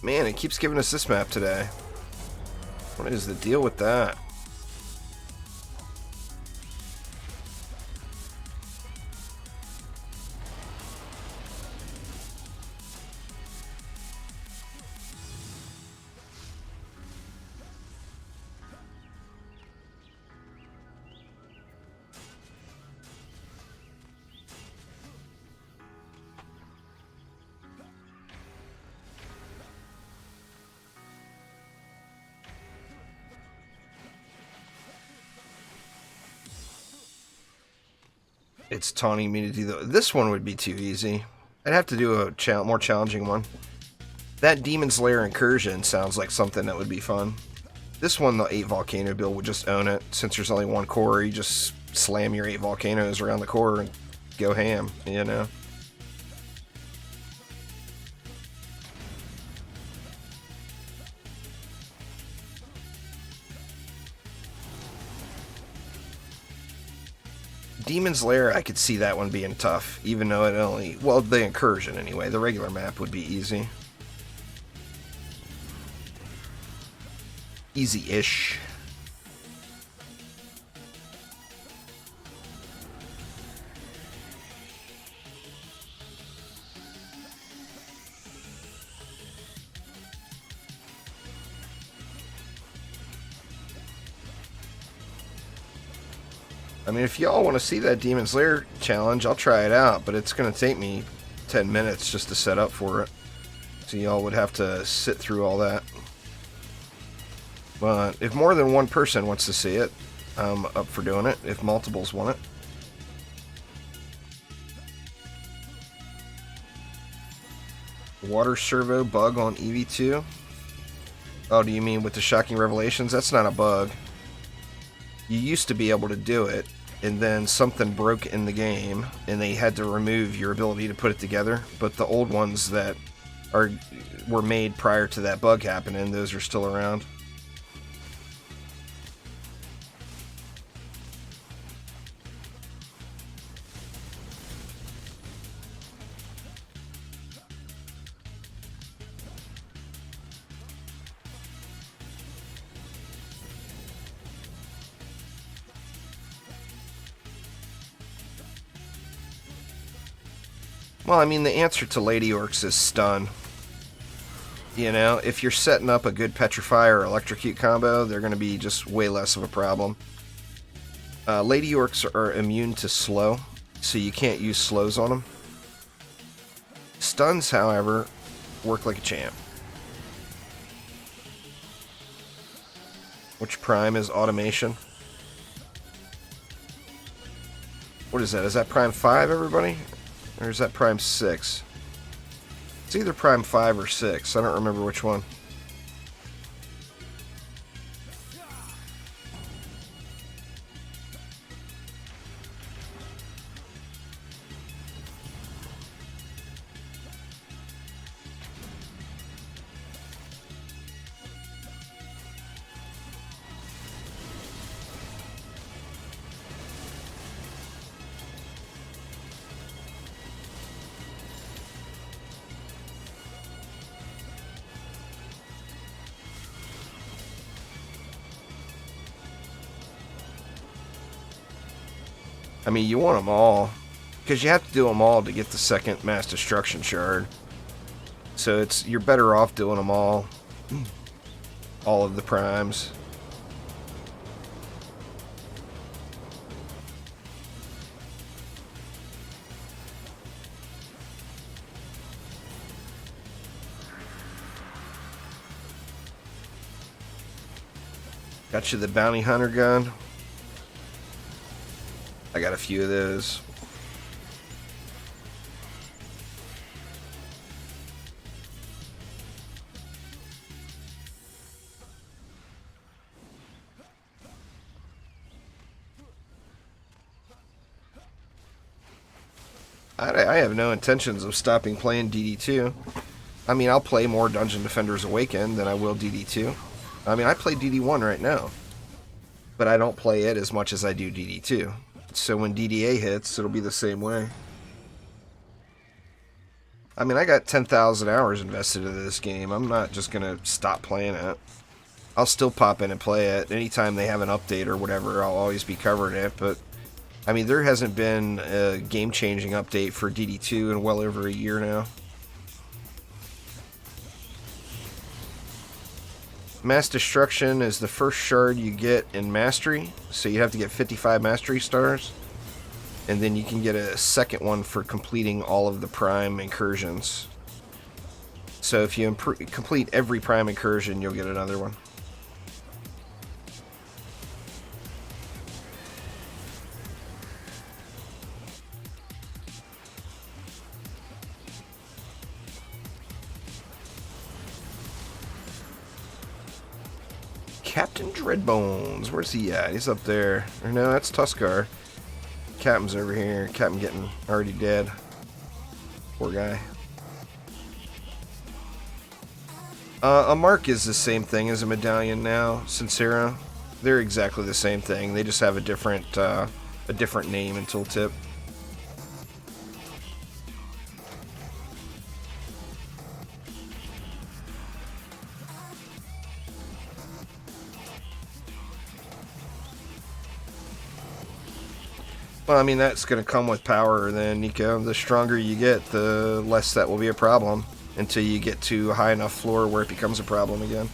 Man, it keeps giving us this map today. What is the deal with that? It's taunting me to do this one would be too easy. I'd have to do a more challenging one. That Demon's Lair Incursion sounds like something that would be fun. This one, the 8 Volcano build, would just own it. Since there's only one core, you just slam your 8 volcanoes around the core and go ham, you know? Demon's Lair, I could see that one being tough, even though it only... Well, the Incursion, anyway. The regular map would be easy. Easy-ish. I mean, if y'all want to see that Demon's Lair challenge, I'll try it out, but it's going to take me 10 minutes just to set up for it. So y'all would have to sit through all that. But if more than one person wants to see it, I'm up for doing it, if multiples want it. Water servo bug on EV2? Oh, do you mean with the shocking revelations? That's not a bug. You used to be able to do it, and then something broke in the game, and they had to remove your ability to put it together. But the old ones that were made prior to that bug happening, those are still around. Well, I mean, the answer to Lady Orcs is stun. You know, if you're setting up a good Petrify or Electrocute combo, they're going to be just way less of a problem. Lady Orcs are immune to slow, so you can't use slows on them. Stuns, however, work like a champ. Which prime is automation? What is that? Is that prime 5, everybody? Or is that prime 6? It's either prime 5 or 6. I don't remember which one. I mean, you want them all, because you have to do them all to get the second mass destruction shard. So you're better off doing them all of the primes. Got you the bounty hunter gun. I got a few of those. I have no intentions of stopping playing DD2. I mean, I'll play more Dungeon Defenders Awakened than I will DD2. I mean, I play DD1 right now, but I don't play it as much as I do DD2. So when DDA hits, it'll be the same way. I mean, I got 10,000 hours invested into this game. I'm not just going to stop playing it. I'll still pop in and play it. Anytime they have an update or whatever, I'll always be covering it. But, I mean, there hasn't been a game-changing update for DD2 in well over a year now. Mass Destruction is the first shard you get in Mastery. So you have to get 55 Mastery stars. And then you can get a second one for completing all of the Prime incursions. So if you complete every Prime incursion, you'll get another one. Captain Dreadbones. Where's he at? He's up there. Or no, that's Tuskar. Captain's over here. Captain getting already dead. Poor guy. A mark is the same thing as a medallion now. Sincera. They're exactly the same thing. They just have a different name and tooltip. Well, I mean, that's going to come with power then, Nico. The stronger you get, the less that will be a problem until you get to a high enough floor where it becomes a problem again.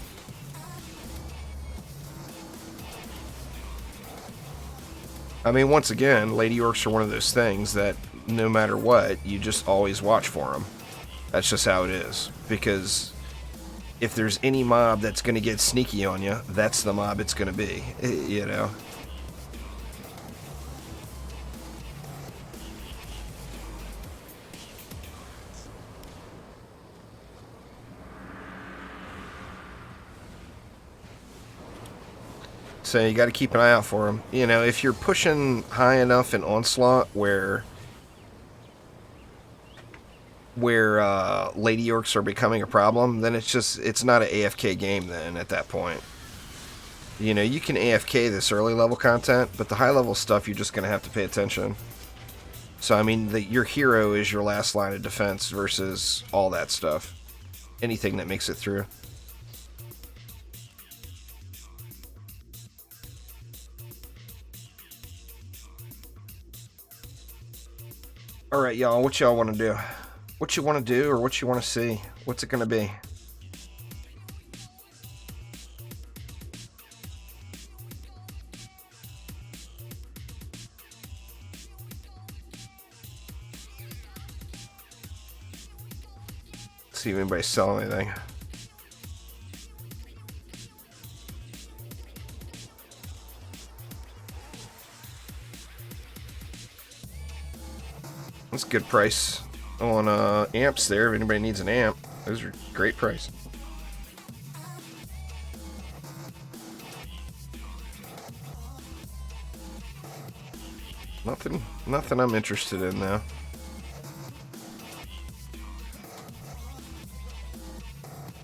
I mean, once again, Lady Orcs are one of those things that no matter what, you just always watch for them. That's just how it is. Because if there's any mob that's going to get sneaky on you, that's the mob it's going to be, you know. So you got to keep an eye out for them. You know, if you're pushing high enough in Onslaught where Lady Orcs are becoming a problem, then it's not an AFK game then at that point. You know, you can AFK this early level content, but the high level stuff you're just going to have to pay attention. So, I mean, your hero is your last line of defense versus all that stuff. Anything that makes it through. Alright, y'all, what y'all want to do? What you want to do or what you want to see? What's it going to be? See if anybody's selling anything. That's a good price on amps there. If anybody needs an amp, those are great price. Nothing I'm interested in though.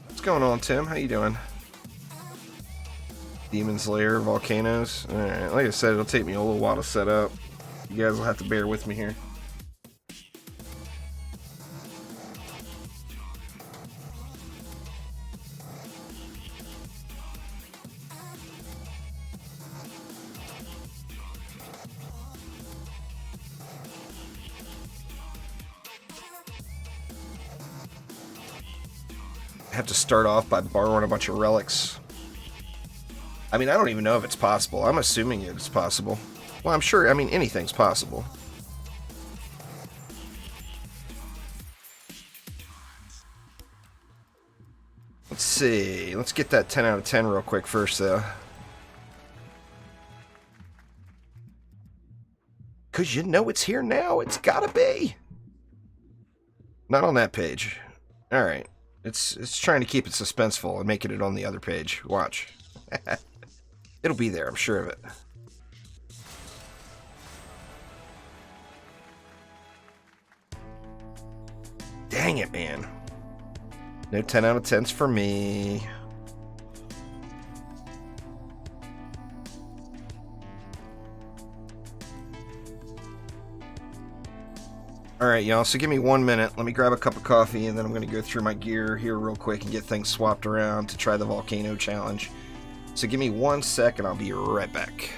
What's going on, Tim? How you doing? Demon's Lair, Volcanoes. Alright, like I said, it'll take me a little while to set up. You guys will have to bear with me here. Have to start off by borrowing a bunch of relics. I mean, I don't even know if it's possible. I'm assuming it's possible. Well, I'm sure, I mean, anything's possible. Let's see. Let's get that 10 out of 10 real quick first, though. Because you know it's here now. It's gotta be. Not on that page. Alright. It's trying to keep it suspenseful and making it on the other page. Watch. It'll be there, I'm sure of it. Dang it, man. No 10 out of 10s for me. Alright, y'all, so give me 1 minute. Let me grab a cup of coffee, and then I'm going to go through my gear here real quick and get things swapped around to try the Volcano challenge. So give me 1 sec, and I'll be right back.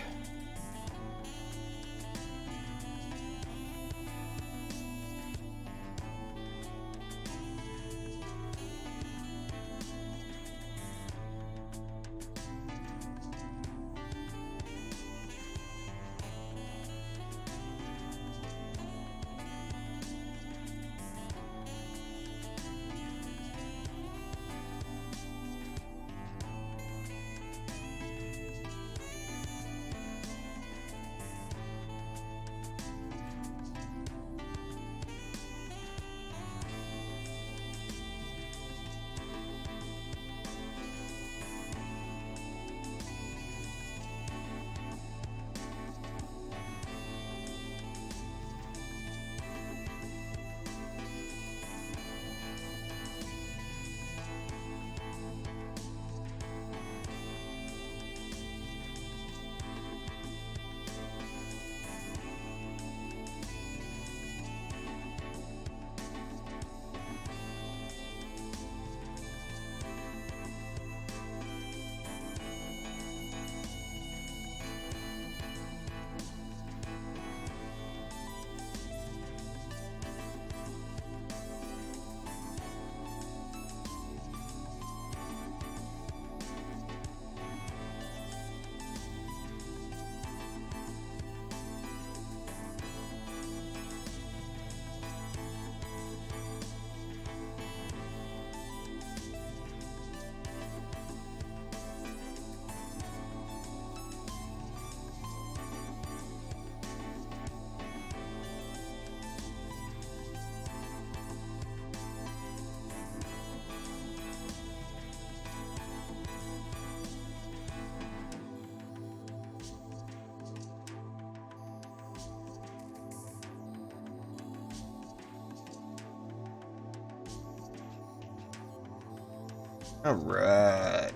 Alright.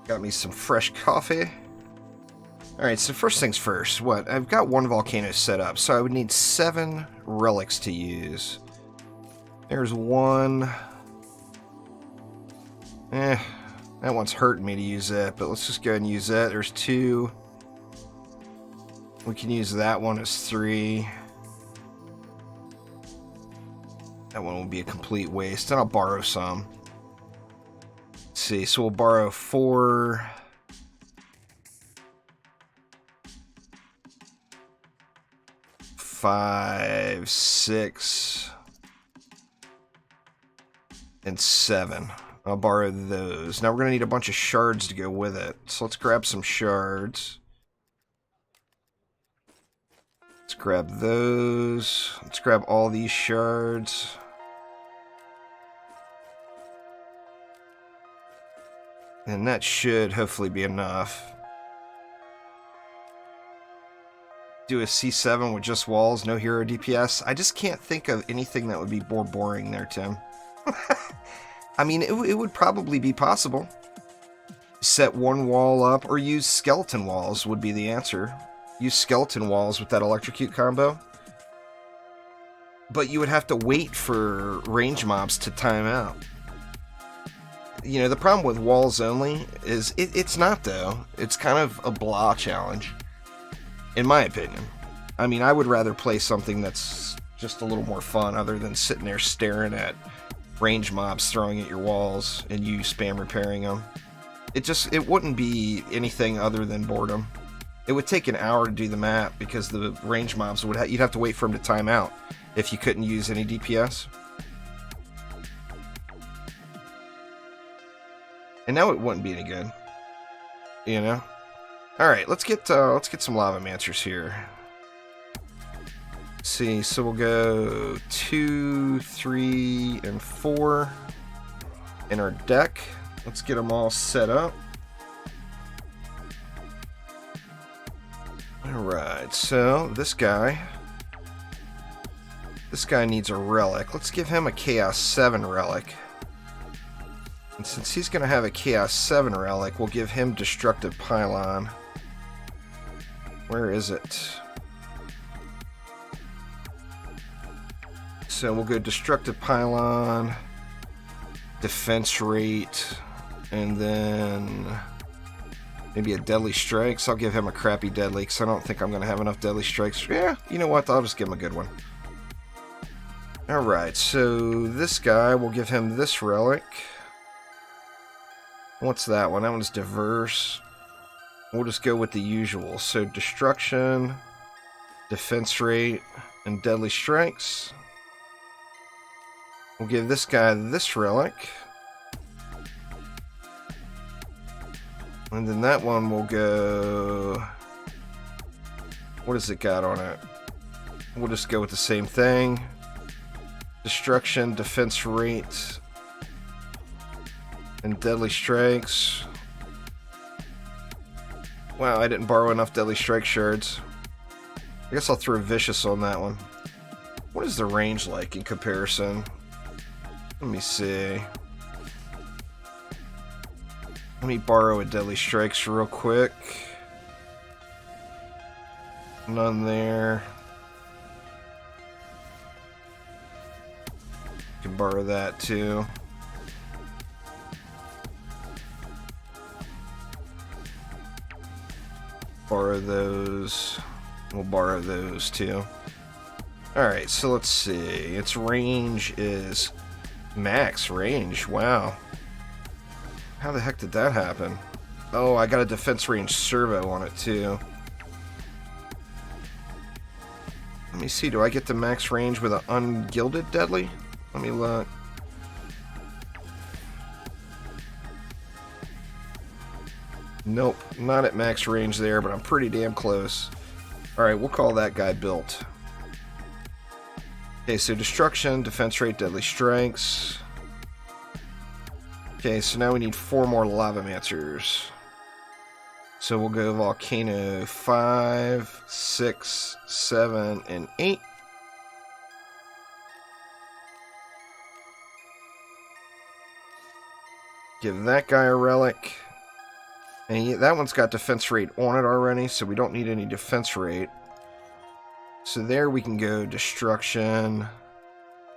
Got me some fresh coffee. Alright, so first things first. What? I've got 1 volcano set up, so I would need 7 relics to use. There's 1. That one's hurting me to use it, but let's just go ahead and use that. There's 2. We can use that one as 3. That one will be a complete waste, and I'll borrow some. Let's see, so we'll borrow 4. 5, 6, and 7. I'll borrow those. Now we're going to need a bunch of shards to go with it. So let's grab some shards. Let's grab those. Let's grab all these shards. And that should hopefully be enough. Do a C7 with just walls, no hero DPS. I just can't think of anything that would be more boring there, Tim. I mean, it would probably be possible. Set 1 wall up, or use skeleton walls would be the answer. Use skeleton walls with that electrocute combo. But you would have to wait for range mobs to time out. You know, the problem with walls only is, it's not though. It's kind of a blah challenge, in my opinion. I mean, I would rather play something that's just a little more fun other than sitting there staring at range mobs throwing at your walls and you spam repairing them. It wouldn't be anything other than boredom. It would take an hour to do the map because the range mobs you'd have to wait for them to time out if you couldn't use any DPS. And now it wouldn't be any good, you know. All right, let's get some Lavamancers here. Let's see, so we'll go 2, 3, and 4 in our deck. Let's get them all set up. All right, so this guy needs a relic. Let's give him a Chaos 7 relic. And since he's going to have a Chaos 7 relic, we'll give him Destructive Pylon. Where is it? So we'll go Destructive Pylon, Defense Rate, and then maybe a Deadly Strikes. I'll give him a crappy Deadly because I don't think I'm going to have enough Deadly Strikes. Yeah, you know what? I'll just give him a good one. Alright, so this guy, we'll give him this relic. What's that one? That one's Diverse. We'll just go with the usual. So Destruction, Defense Rate, and Deadly Strikes. We'll give this guy this relic. And then that one will go... What has it got on it? We'll just go with the same thing. Destruction, Defense Rate, and Deadly Strikes. Wow, I didn't borrow enough Deadly Strike shards. I guess I'll throw Vicious on that one. What is the range like in comparison? Let me see. Let me borrow a Deadly Strikes real quick. None there. Can borrow that too. Borrow those. We'll borrow those too. Alright, so let's see. Its range is max range. Wow. How the heck did that happen? Oh, I got a defense range servo on it too. Let me see. Do I get the max range with an ungilded deadly? Let me look. Nope, not at max range there, but I'm pretty damn close. Alright, we'll call that guy built. Okay, so Destruction, Defense Rate, Deadly Strikes. Okay, so now we need 4 more Lavamancers. So we'll go Volcano 5, 6, 7, and 8. Give that guy a relic. And that one's got defense rate on it already, so we don't need any defense rate. So there we can go Destruction.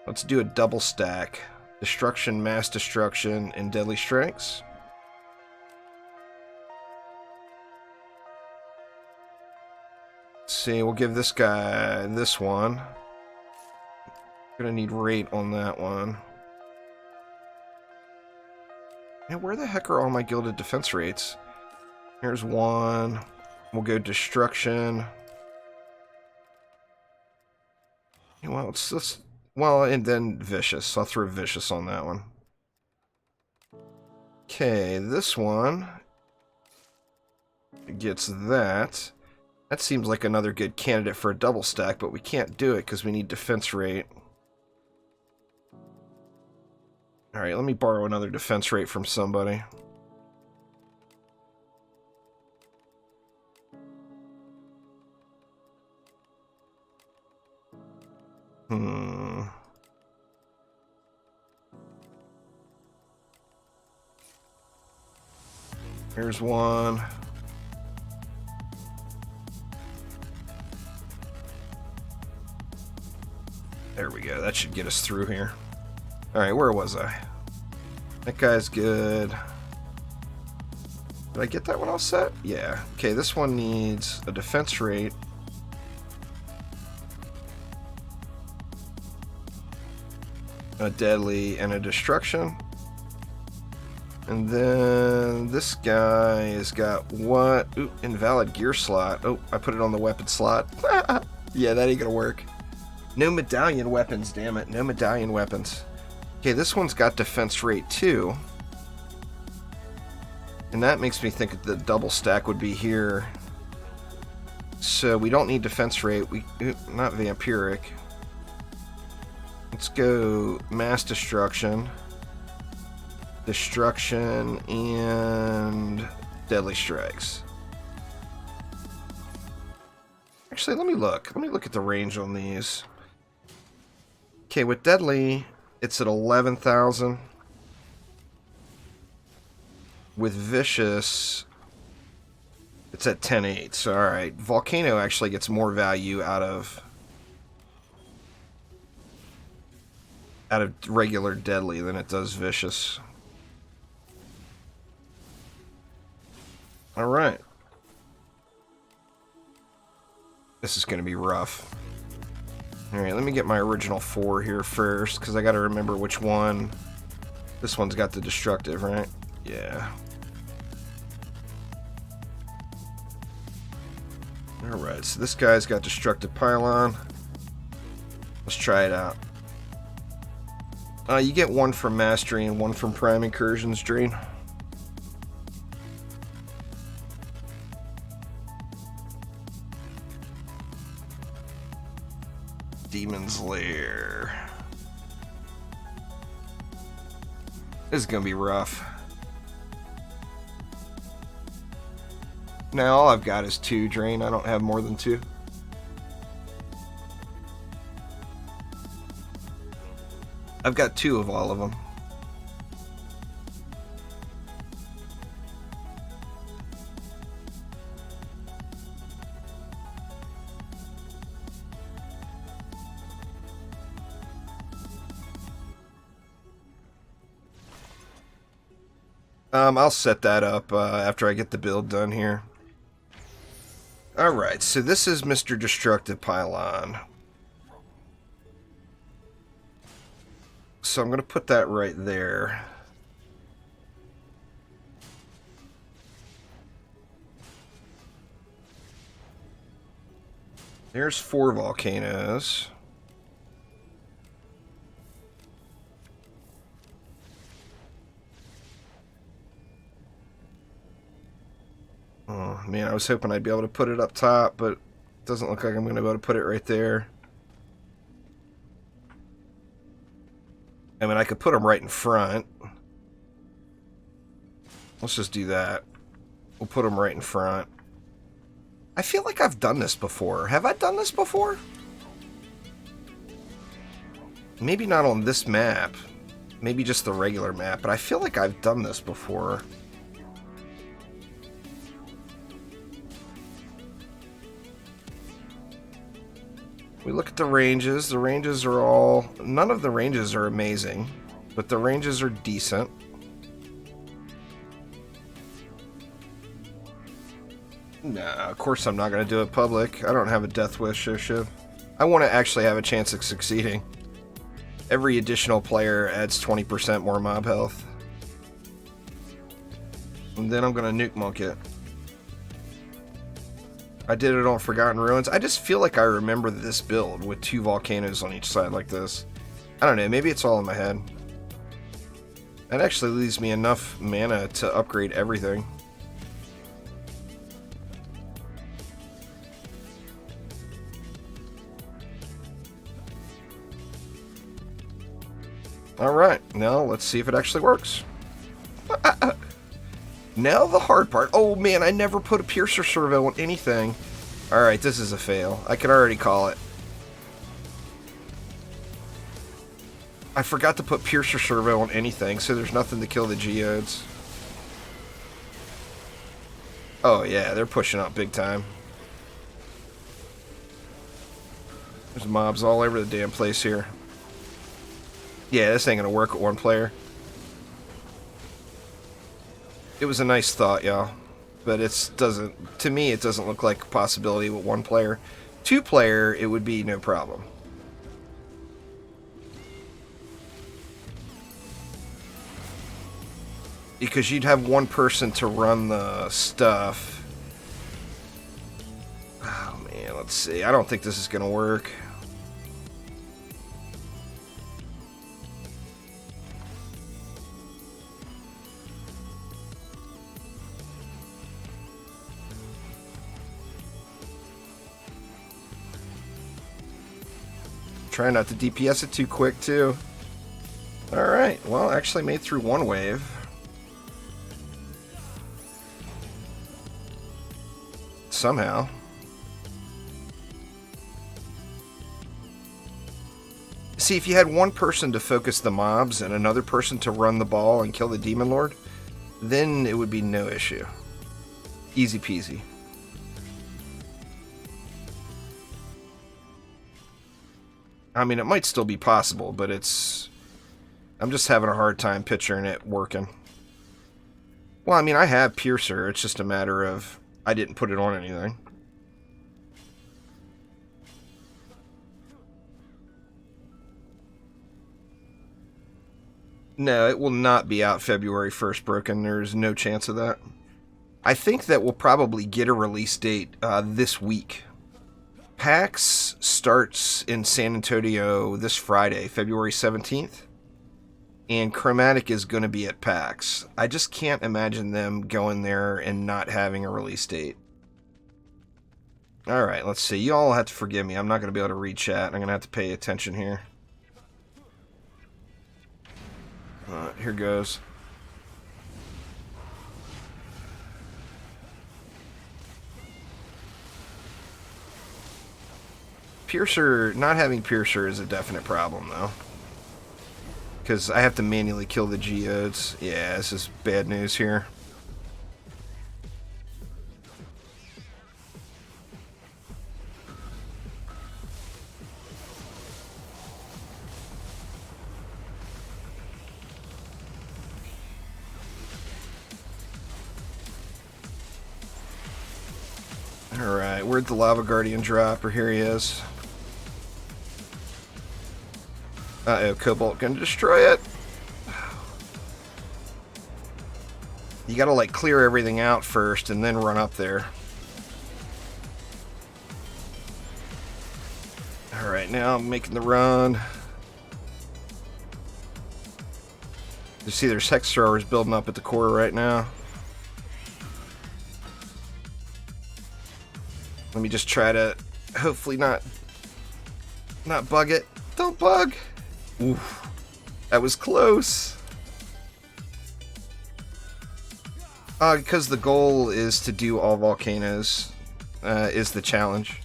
Let's do a double stack. Destruction, Mass Destruction, and Deadly Strikes. Let's see, we'll give this guy this one. Gonna need rate on that one. Yeah, where the heck are all my gilded defense rates? Here's one. We'll go Destruction. Well, well, and then Vicious. I'll throw Vicious on that one. Okay, this one gets that. That seems like another good candidate for a double stack, but we can't do it because we need defense rate. Alright, let me borrow another defense rate from somebody. Here's one. There we go. That should get us through here. Alright, where was I? That guy's good. Did I get that one all set? Yeah. Okay, this one needs a defense rate. A deadly, and a destruction. And then this guy has got what? Ooh, invalid gear slot. Oh, I put it on the weapon slot. Yeah, that ain't gonna work. No medallion weapons, damn it. No medallion weapons. Okay, this one's got defense rate too. And that makes me think the double stack would be here. So we don't need defense rate. Not vampiric. Let's go Mass Destruction, Destruction, and Deadly Strikes. Actually, let me look. Let me look at the range on these. Okay, with Deadly, it's at 11,000. With Vicious, it's at 10.8. So, alright. Volcano actually gets more value out of out of regular deadly than it does vicious. Alright. This is going to be rough. Alright, let me get my original 4 here first, because I got to remember which one. This one's got the destructive, right? Yeah. Alright, so this guy's got destructive pylon. Let's try it out. You get 1 from mastery and 1 from prime incursions, Drain. Demon's Lair. This is gonna be rough. Now all I've got is 2 Drain. I don't have more than 2. I've got 2 of all of them. I'll set that up after I get the build done here. Alright, so this is Mr. Destructive Pylon. So I'm going to put that right there. There's 4 volcanoes. Oh, man, I was hoping I'd be able to put it up top, but it doesn't look like I'm going to be able to put it right there. I mean, I could put them right in front. Let's just do that. We'll put them right in front. I feel like I've done this before. Have I done this before? Maybe not on this map. Maybe just the regular map, but I feel like I've done this before. We look at the ranges. The ranges are all... None of the ranges are amazing, but the ranges are decent. Nah, of course I'm not going to do it public. I don't have a death wish issue. I want to actually have a chance of succeeding. Every additional player adds 20% more mob health. And then I'm going to nuke monk it. I did it on Forgotten Ruins. I just feel like I remember this build with 2 volcanoes on each side like this. I don't know, maybe it's all in my head. That actually leaves me enough mana to upgrade everything. Alright, now let's see if it actually works. Now the hard part. Oh man, I never put a Piercer Servo on anything. Alright, this is a fail. I can already call it. I forgot to put Piercer Servo on anything, so there's nothing to kill the geodes. Oh yeah, they're pushing up big time. There's mobs all over the damn place here. Yeah, this ain't gonna work with 1 player. It was a nice thought, y'all, but it doesn't. To me, it doesn't look like a possibility with 1 player. 2 player, it would be no problem. Because you'd have 1 person to run the stuff. Oh man, let's see. I don't think this is gonna work. Try not to DPS it too quick, too. Alright, well, actually made through 1 wave. Somehow. See, if you had 1 person to focus the mobs and another person to run the ball and kill the Demon Lord, then it would be no issue. Easy peasy. I mean, it might still be possible, but it's I'm just having a hard time picturing it working. Well, I mean, I have Piercer. It's just a matter of I didn't put it on anything. No, it will not be out February 1st, Broken. There's no chance of that. I think that we'll probably get a release date this week. PAX starts in San Antonio this Friday, February 17th. And Chromatic is going to be at PAX. I just can't imagine them going there and not having a release date. Alright, let's see. You all have to forgive me. I'm not going to be able to read chat. I'm going to have to pay attention here. Here goes. Piercer, not having Piercer is a definite problem, though. Because I have to manually kill the geodes. Yeah, this is bad news here. Alright, where'd the Lava Guardian drop? Or here he is. Uh-oh, Cobalt gonna destroy it. You gotta, like, clear everything out first and then run up there. Alright, now I'm making the run. You see there's Hex Throwers building up at the core right now. Let me just try to hopefully not bug it. Don't bug! Oof. That was close. Because the goal is to do all volcanoes, is the challenge.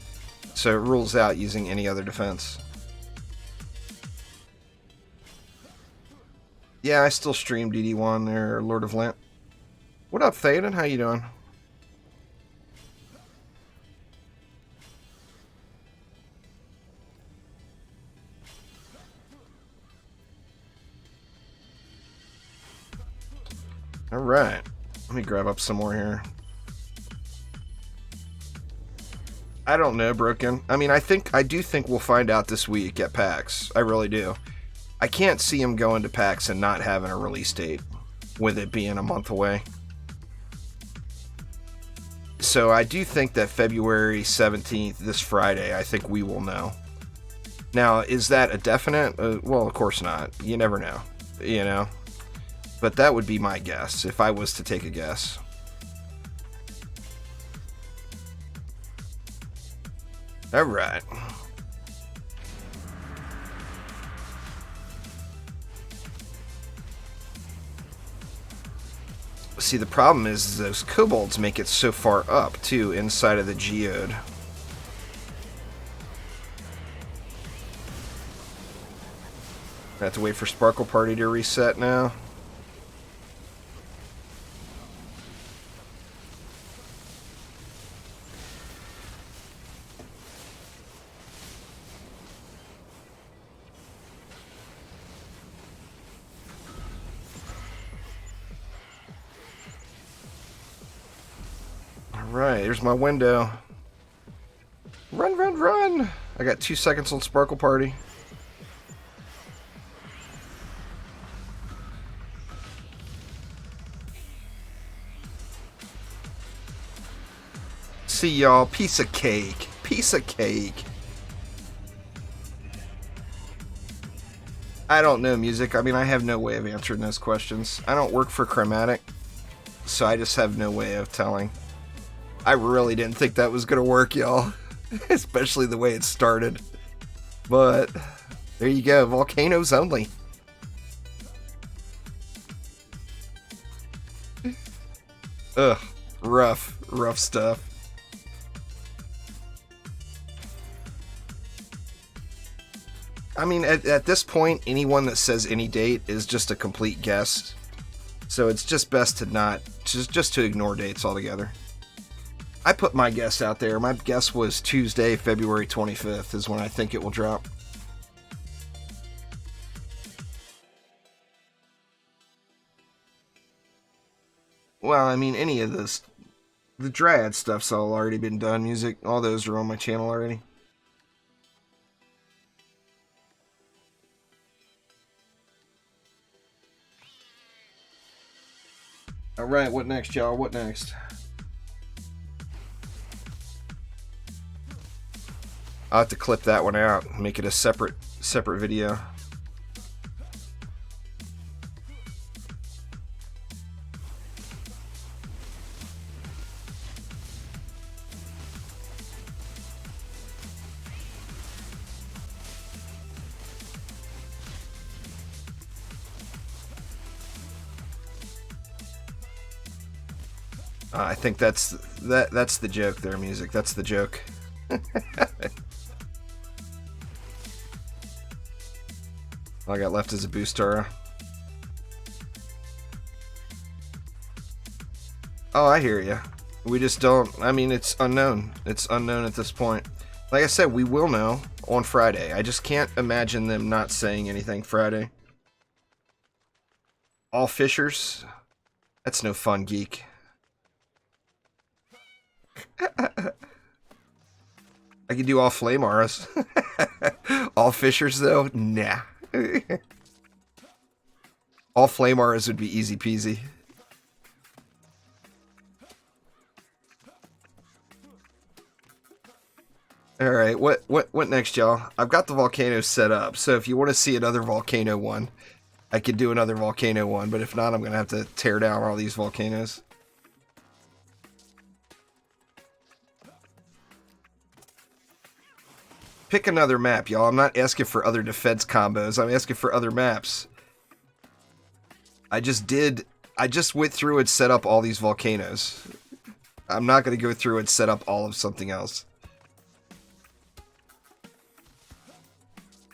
So it rules out using any other defense. Yeah, I still stream DD1 there, Lord of Lent. What up, Thaden? How you doing? Alright. Let me grab up some more here. I don't know, Broken. I mean, I do think we'll find out this week at PAX. I really do. I can't see him going to PAX and not having a release date, with it being a month away. So I do think that February 17th, this Friday, I think we will know. Now, is that a definite? Well, of course not. You never know, you know? But that would be my guess, if I was to take a guess. Alright. See, the problem is those kobolds make it so far up, too, inside of the geode. I have to wait for Sparkle Party to reset now. Alright, here's my window. Run, run, run! I got 2 seconds on Sparkle Party. See y'all. Piece of cake. Piece of cake. I don't know, Music. I mean, I have no way of answering those questions. I don't work for Chromatic, so I just have no way of telling. I really didn't think that was going to work, y'all. Especially the way it started. But, there you go. Volcanoes only. Ugh. Rough. Rough stuff. I mean, at this point, anyone that says any date is just a complete guess. So it's just best to not, just to ignore dates altogether. I put my guess out there. My guess was Tuesday, February 25th is when I think it will drop. Well, I mean, any of this. The Dryad stuff's all already been done. Music, all those are on my channel already. Alright, what next, y'all? What next? I'll have to clip that one out and make it a separate video. I think that's the joke there, music. That's the joke. All I got left is a Boostara. Oh, I hear ya. We just don't. I mean, it's unknown. It's unknown at this point. Like I said, we will know on Friday. I just can't imagine them not saying anything Friday. All Fishers? That's no fun, geek. I could do all Flameauras. All Fishers, though? Nah. All Flameauras would be easy peasy. Alright, what next, y'all? I've got the Volcano set up, so if you want to see another Volcano one, I could do another Volcano one, but if not, I'm going to have to tear down all these volcanoes. Pick another map, y'all. I'm not asking for other defense combos. I'm asking for other maps. I just went through and set up all these volcanoes. I'm not going to go through and set up all of something else.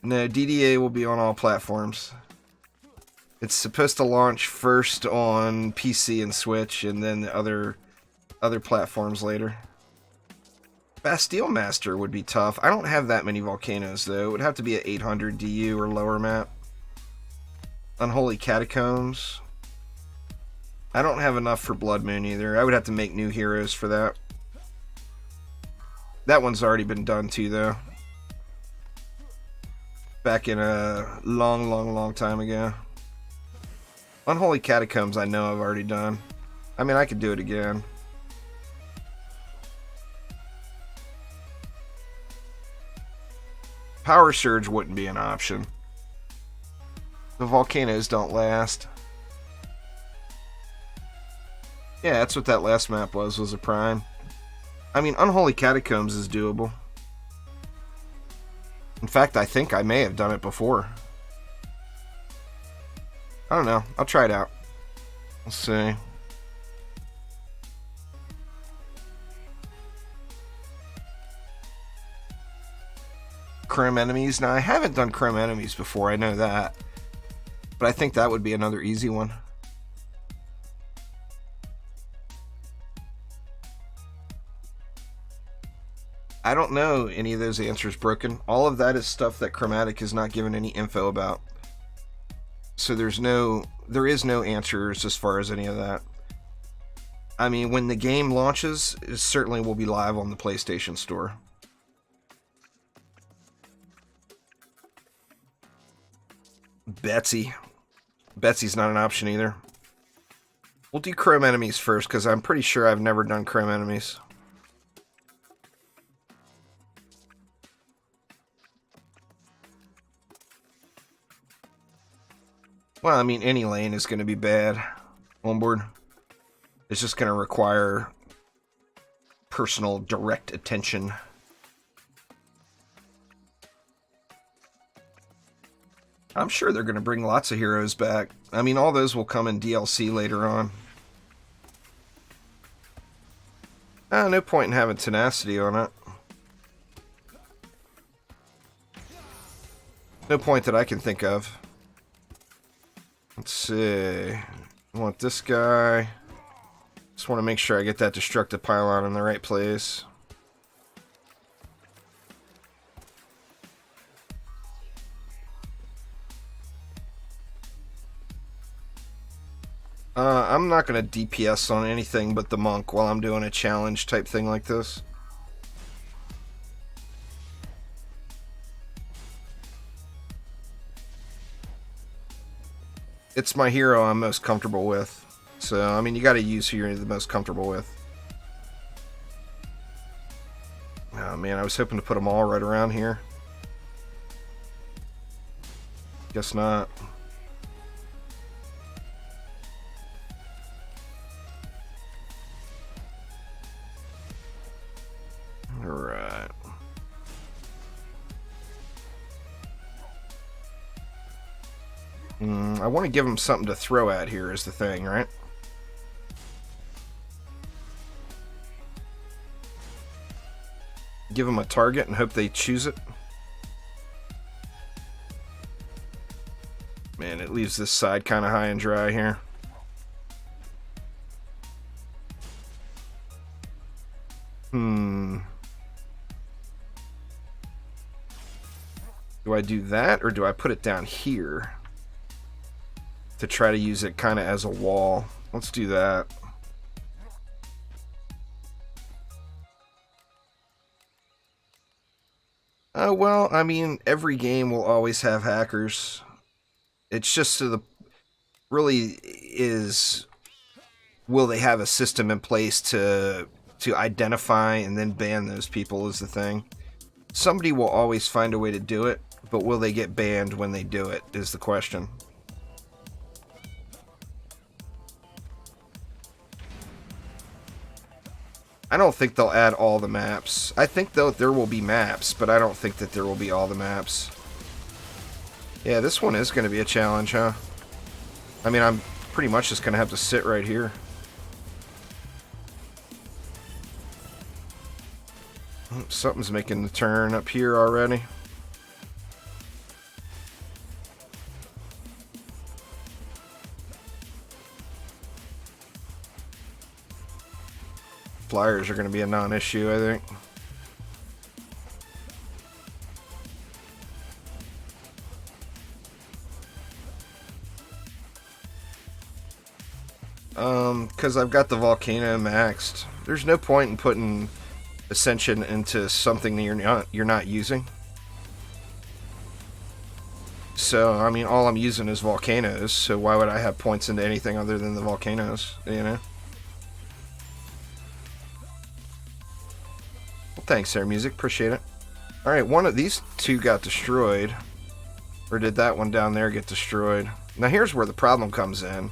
No, DDA will be on all platforms. It's supposed to launch first on PC and Switch, and then the other platforms later. Bastille Master would be tough. I don't have that many volcanoes, though. It would have to be an 800 DU or lower map. Unholy Catacombs. I don't have enough for Blood Moon either. I would have to make new heroes for that. That one's already been done too, though. Back in a long time ago. Unholy Catacombs I know I've already done. I mean, I could do it again. Power Surge wouldn't be an option. The volcanoes don't last. Yeah, that's what that last map was a prime. I mean, Unholy Catacombs is doable. In fact, I think I may have done it before. I don't know. I'll try it out. Let's see. Chrome Enemies. Now, I haven't done Chrome Enemies before. I know that. But I think that would be another easy one. I don't know any of those answers, Broken. All of that is stuff that Chromatic has not given any info about. So there is no answers as far as any of that. I mean, when the game launches, it certainly will be live on the PlayStation Store. Betsy's not an option either. We'll do Chrome Enemies first, because I'm pretty sure I've never done Chrome Enemies. Well, I mean, any lane is going to be bad on board. It's just going to require personal, direct attention. I'm sure they're going to bring lots of heroes back. I mean, all those will come in DLC later on. No point in having tenacity on it. No point that I can think of. Let's see. I want this guy. Just want to make sure I get that destructive pylon in the right place. I'm not going to DPS on anything but the monk while I'm doing a challenge type thing like this. It's my hero I'm most comfortable with. So, I mean, you got to use who you're the most comfortable with. Oh, man, I was hoping to put them all right around here. Guess not. Alright. I want to give him something to throw at here is the thing, right? Give them a target and hope they choose it. Man, it leaves this side kind of high and dry here. Do I do that, or do I put it down here to try to use it kind of as a wall? Let's do that. Well, I mean, every game will always have hackers. It's just to the really is, will they have a system in place to identify and then ban those people is the thing. Somebody will always find a way to do it, but will they get banned when they do it is the question. I don't think they'll add all the maps. I think though there will be maps, but I don't think that there will be all the maps. Yeah, this one is going to be a challenge, huh? I mean, I'm pretty much just going to have to sit right here. Oh, something's making the turn up here already. Flyers are going to be a non-issue, I think. Because I've got the Volcano maxed. There's no point in putting Ascension into something that you're not using. So, I mean, all I'm using is Volcanoes, so why would I have points into anything other than the Volcanoes, you know? Well, thanks, Air Music. Appreciate it. Alright, one of these two got destroyed. Or did that one down there get destroyed? Now, here's where the problem comes in.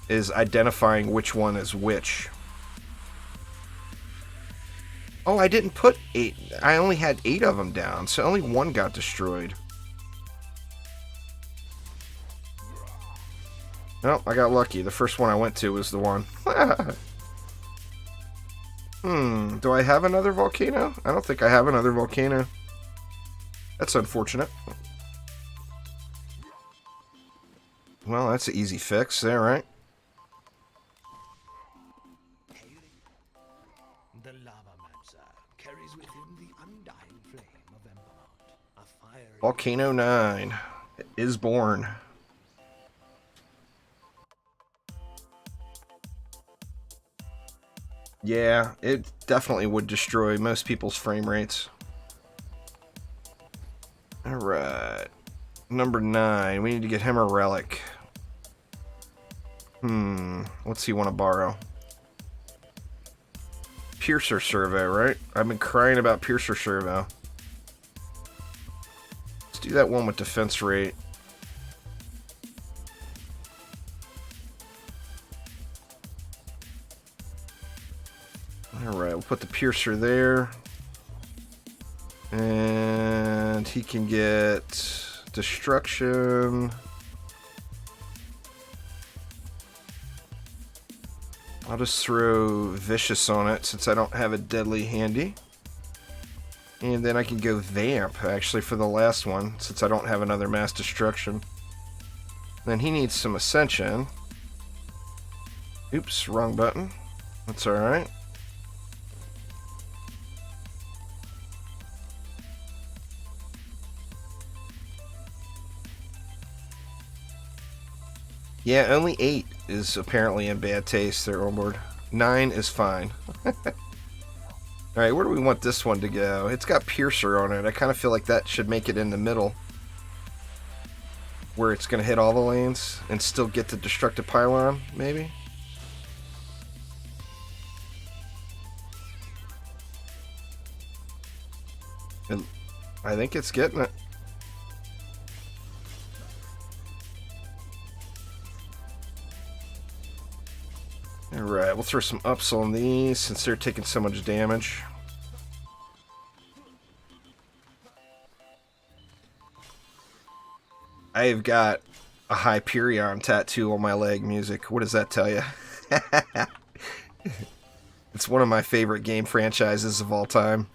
Is identifying which one is which. Oh, I didn't put 8. I only had 8 of them down, so only one got destroyed. Nope, I got lucky. The first one I went to was the one. Do I have another volcano? I don't think I have another volcano. That's unfortunate. Well, that's an easy fix there, right? Volcano 9 is born. Yeah, it definitely would destroy most people's frame rates. Alright. Number 9. We need to get him a relic. What's he want to borrow? Piercer Servo, right? I've been crying about Piercer Servo. Let's do that one with defense rate. Alright, we'll put the Piercer there. And he can get destruction. I'll just throw Vicious on it since I don't have a deadly handy. And then I can go Vamp, actually, for the last one, since I don't have another Mass Destruction. Then he needs some Ascension. Oops, wrong button. That's alright. Yeah, only 8 is apparently in bad taste there on board. 9 is fine. Alright, where do we want this one to go? It's got Piercer on it. I kind of feel like that should make it in the middle, where it's going to hit all the lanes and still get the Destructive Pylon, maybe? And I think it's getting it. Alright, we'll throw some ups on these since they're taking so much damage. I've got a Hyperion tattoo on my leg, music. What does that tell you? It's one of my favorite game franchises of all time.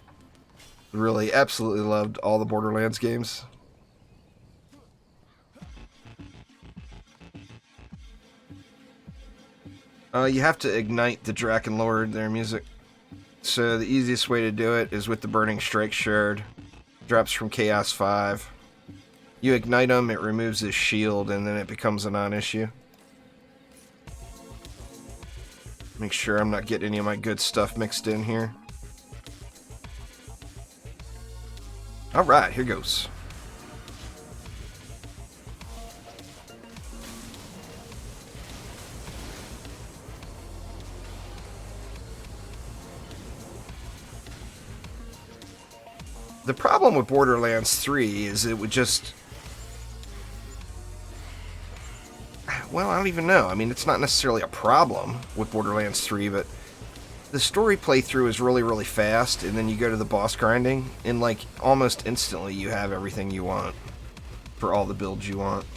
Really, absolutely loved all the Borderlands games. You have to ignite the Drakenlord there, music. So the easiest way to do it is with the Burning Strike Shard. Drops from Chaos 5. You ignite him, it removes his shield, and then it becomes a non-issue. Make sure I'm not getting any of my good stuff mixed in here. Alright, here goes. The problem with Borderlands 3 is it would just... Well, I don't even know. I mean, it's not necessarily a problem with Borderlands 3, but the story playthrough is really, really fast, and then you go to the boss grinding, and, like, almost instantly you have everything you want for all the builds you want.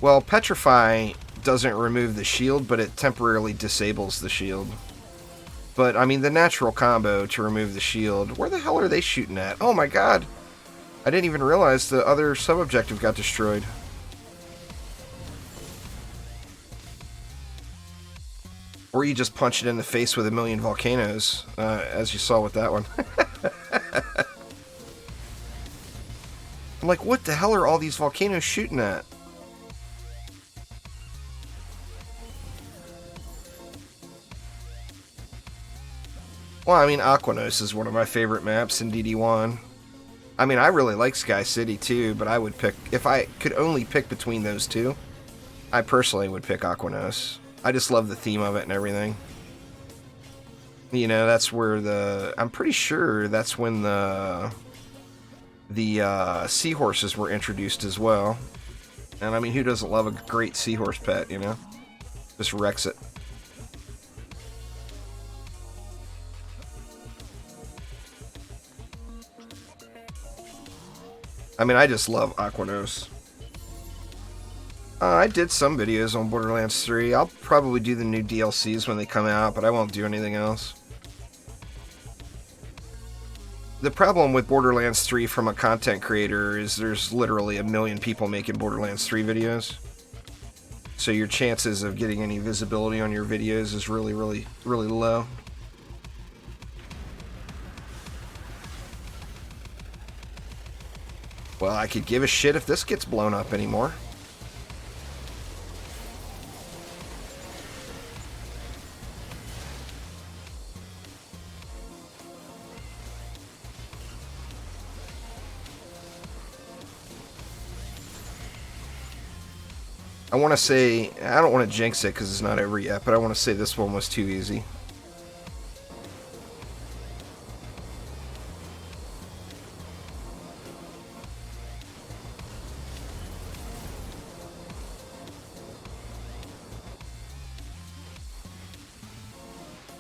Well, Petrify doesn't remove the shield, but it temporarily disables the shield. But, I mean, the natural combo to remove the shield... Where the hell are they shooting at? Oh my god! I didn't even realize the other sub-objective got destroyed. Or you just punch it in the face with a million volcanoes, as you saw with that one. I'm like, what the hell are all these volcanoes shooting at? Well, I mean, Aquanos is one of my favorite maps in DD1. I mean, I really like Sky City too, but I would pick... If I could only pick between those two, I personally would pick Aquanos. I just love the theme of it and everything. You know, that's where the... I'm pretty sure that's when the seahorses were introduced as well. And I mean, who doesn't love a great seahorse pet, you know? Just wrecks it. I mean, I just love Aquanos. I did some videos on Borderlands 3. I'll probably do the new DLCs when they come out, but I won't do anything else. The problem with Borderlands 3 from a content creator is there's literally a million people making Borderlands 3 videos. So your chances of getting any visibility on your videos is really, really, really low. Well, I could give a shit if this gets blown up anymore. I want to say, I don't want to jinx it because it's not over yet, but I want to say this one was too easy.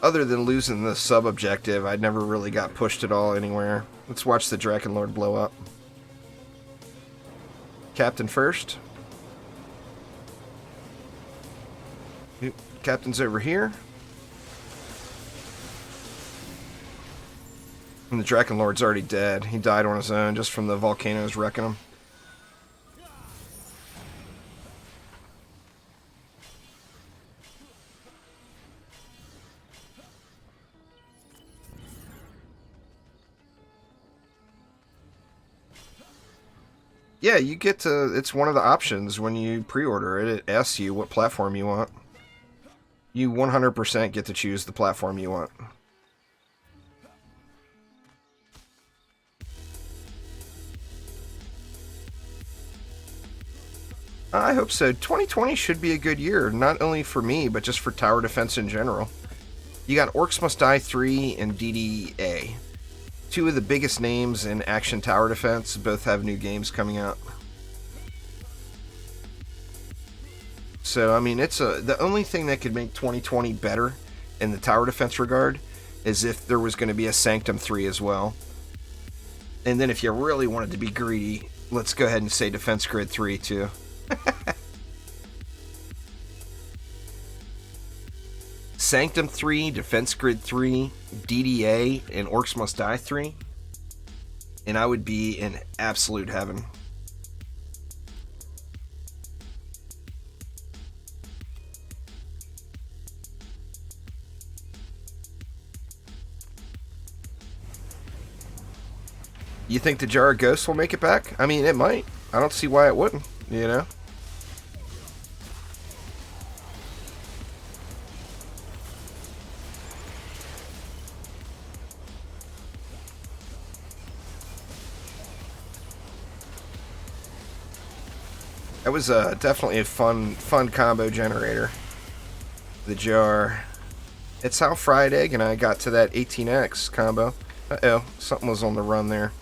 Other than losing the sub-objective, I never really got pushed at all anywhere. Let's watch the Drakenlord blow up. Captain first. Captain's over here. And the Drakenlord's already dead. He died on his own just from the volcanoes wrecking him. Yeah, you get to... It's one of the options when you pre-order it. It asks you what platform you want. You 100% get to choose the platform you want. I hope so. 2020 should be a good year, not only for me, but just for tower defense in general. You got Orcs Must Die 3 and DDA. Two of the biggest names in action tower defense both have new games coming out. So, I mean, the only thing that could make 2020 better in the tower defense regard is if there was going to be a Sanctum 3 as well. And then if you really wanted to be greedy, let's go ahead and say Defense Grid 3 too. Sanctum 3, Defense Grid 3, DDA, and Orcs Must Die 3. And I would be in absolute heaven. You think the Jar of Ghosts will make it back? I mean, it might. I don't see why it wouldn't, you know? That was definitely a fun combo generator. The Jar. It's how Fried Egg and I got to that 18X combo. Uh-oh, something was on the run there.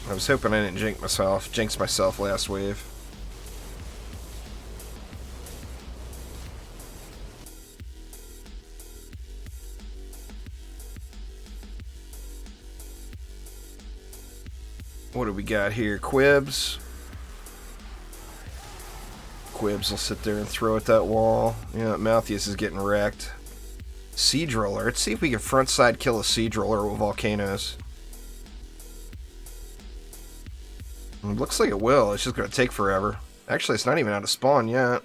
I was hoping I didn't jinx myself last wave. What do we got here? Quibs. Quibs will sit there and throw at that wall. Yeah, Malthius is getting wrecked. Siege Roller. Let's see if we can frontside kill a Siege Roller with Volcanoes. It looks like it will. It's just going to take forever. Actually, it's not even out of spawn yet.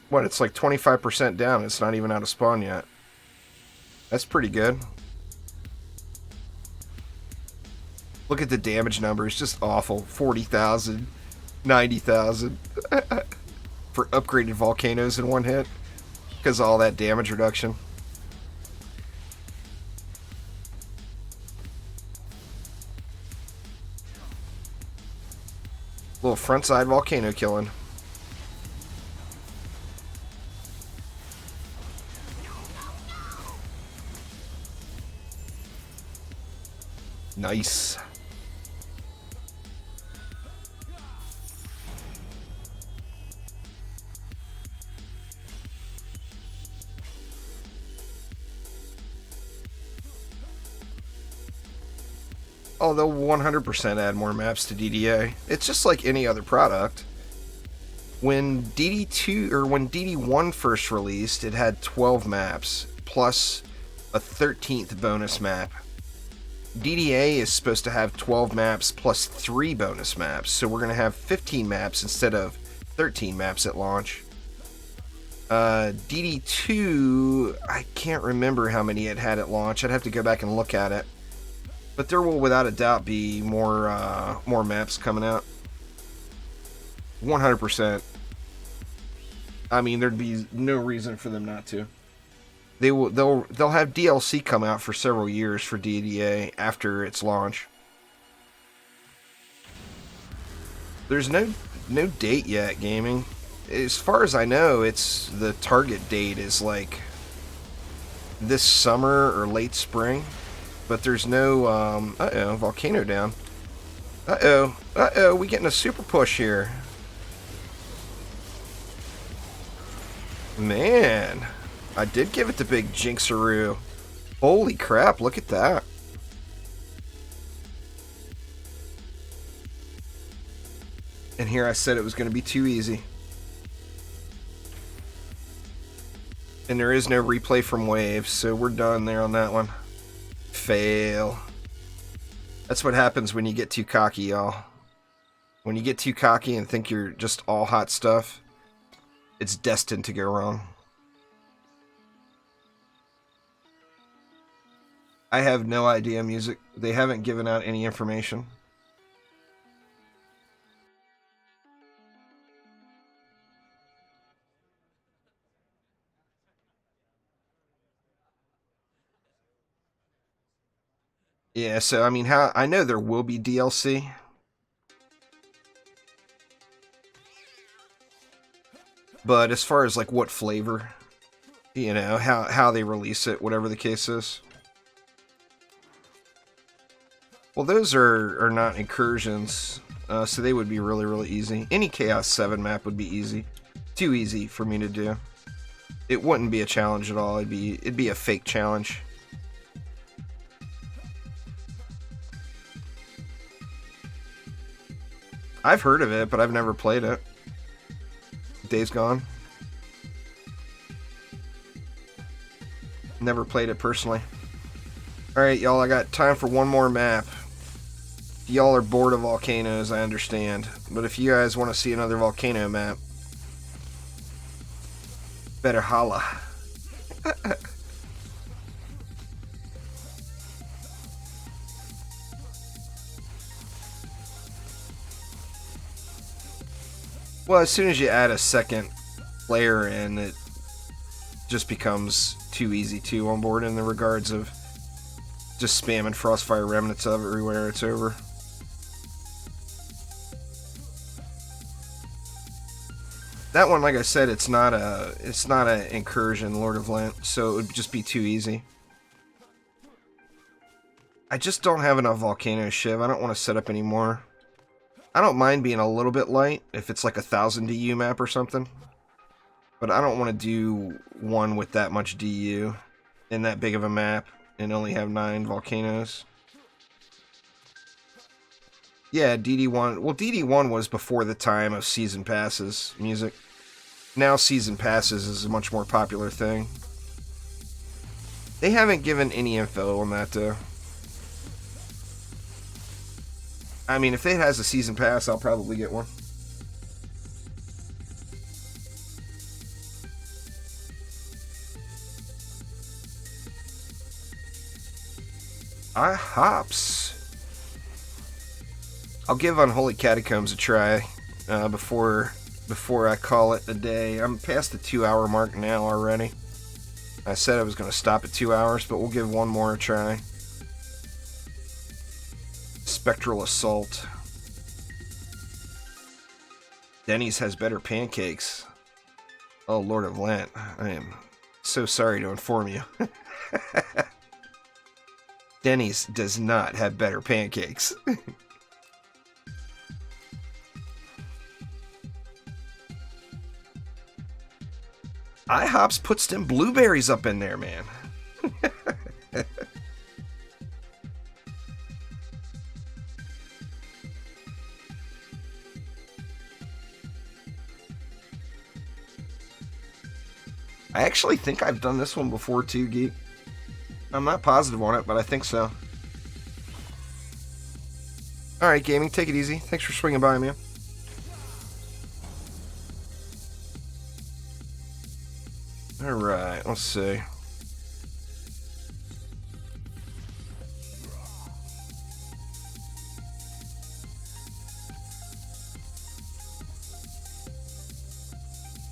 What? It's like 25% down. It's not even out of spawn yet. That's pretty good. Look at the damage numbers. Just awful. 40,000. 90,000. For upgraded Volcanoes in one hit. Because of all that damage reduction. Little frontside Volcano killing. Nice. Oh, they'll 100% add more maps to DDA. It's just like any other product. When DD2 or when DD1 first released, it had 12 maps plus a 13th bonus map. DDA is supposed to have 12 maps plus 3 bonus maps, so we're going to have 15 maps instead of 13 maps at launch. DD2, I can't remember how many it had at launch. I'd have to go back and look at it. But there will without a doubt be more maps coming out. 100%. I mean, there'd be no reason for them not to. They'll have DLC come out for several years for DDA after its launch. There's no date yet, gaming. As far as I know, it's the target date is like this summer or late spring. But there's no, uh-oh, Volcano down. Uh-oh, we getting a super push here. Man, I did give it the big Jinxaroo. Holy crap, look at that. And here I said it was going to be too easy. And there is no replay from waves, so we're done there on that one. Fail. That's what happens when you get too cocky, y'all. When you get too cocky and think you're just all hot stuff, it's destined to go wrong. I have no idea, music. They haven't given out any information. Yeah, so I mean, how I know there will be DLC, but as far as like what flavor, you know, how they release it, whatever the case is. Well, those are not incursions, so they would be really, really easy. Any Chaos 7 map would be easy. Too easy for me to do. It wouldn't be a challenge at all. It'd be a fake challenge. I've heard of it, but I've never played it. Days Gone. Never played it personally. Alright, y'all, I got time for one more map. Y'all are bored of volcanoes, I understand. But if you guys want to see another volcano map, better holla. Well, as soon as you add a second player in, it just becomes too easy to on board in the regards of just spamming Frostfire Remnants everywhere it's over. That one, like I said, it's not a incursion, Lord of Lent, so it would just be too easy. I just don't have enough Volcano Shiv. I don't want to set up anymore. I don't mind being a little bit light if it's like 1000 DU map or something. But I don't want to do one with that much DU in that big of a map and only have 9 volcanoes. Yeah, DD1. Well, DD1 was before the time of Season Passes music. Now Season Passes is a much more popular thing. They haven't given any info on that, though. I mean, if it has a Season Pass, I'll probably get one. Hops. I'll give Unholy Catacombs a try before I call it a day. I'm past the 2-hour mark now already. I said I was going to stop at 2 hours, but we'll give one more a try. Spectral Assault. Denny's has better pancakes. Oh, Lord of Lent. I am so sorry to inform you. Denny's does not have better pancakes. IHOPs puts them blueberries up in there, man. I actually think I've done this one before too, Geek. I'm not positive on it, but I think so. Alright, gaming, take it easy. Thanks for swinging by, man. Alright, let's see.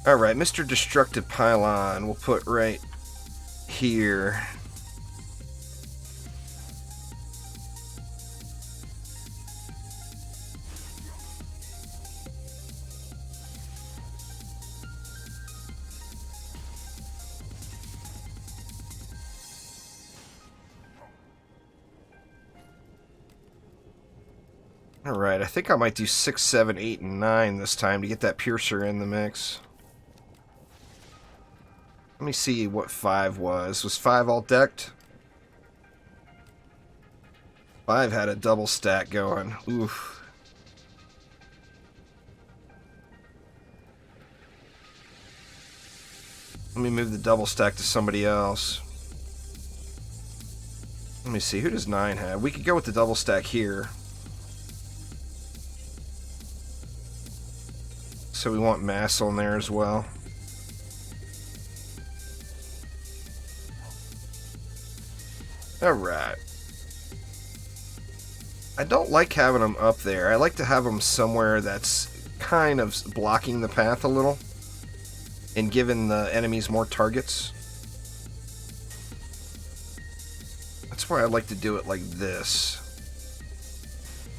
Alright, Mr. Destructive Pylon we'll put right here. Alright, I think I might do 6, 7, 8, and 9 this time to get that Piercer in the mix. Let me see what 5 was. Was 5 all decked? 5 had a double stack going. Oof. Let me move the double stack to somebody else. Let me see, who does 9 have? We could go with the double stack here. So we want mass on there as well. Alright. I don't like having them up there. I like to have them somewhere that's kind of blocking the path a little and giving the enemies more targets. That's why I like to do it like this.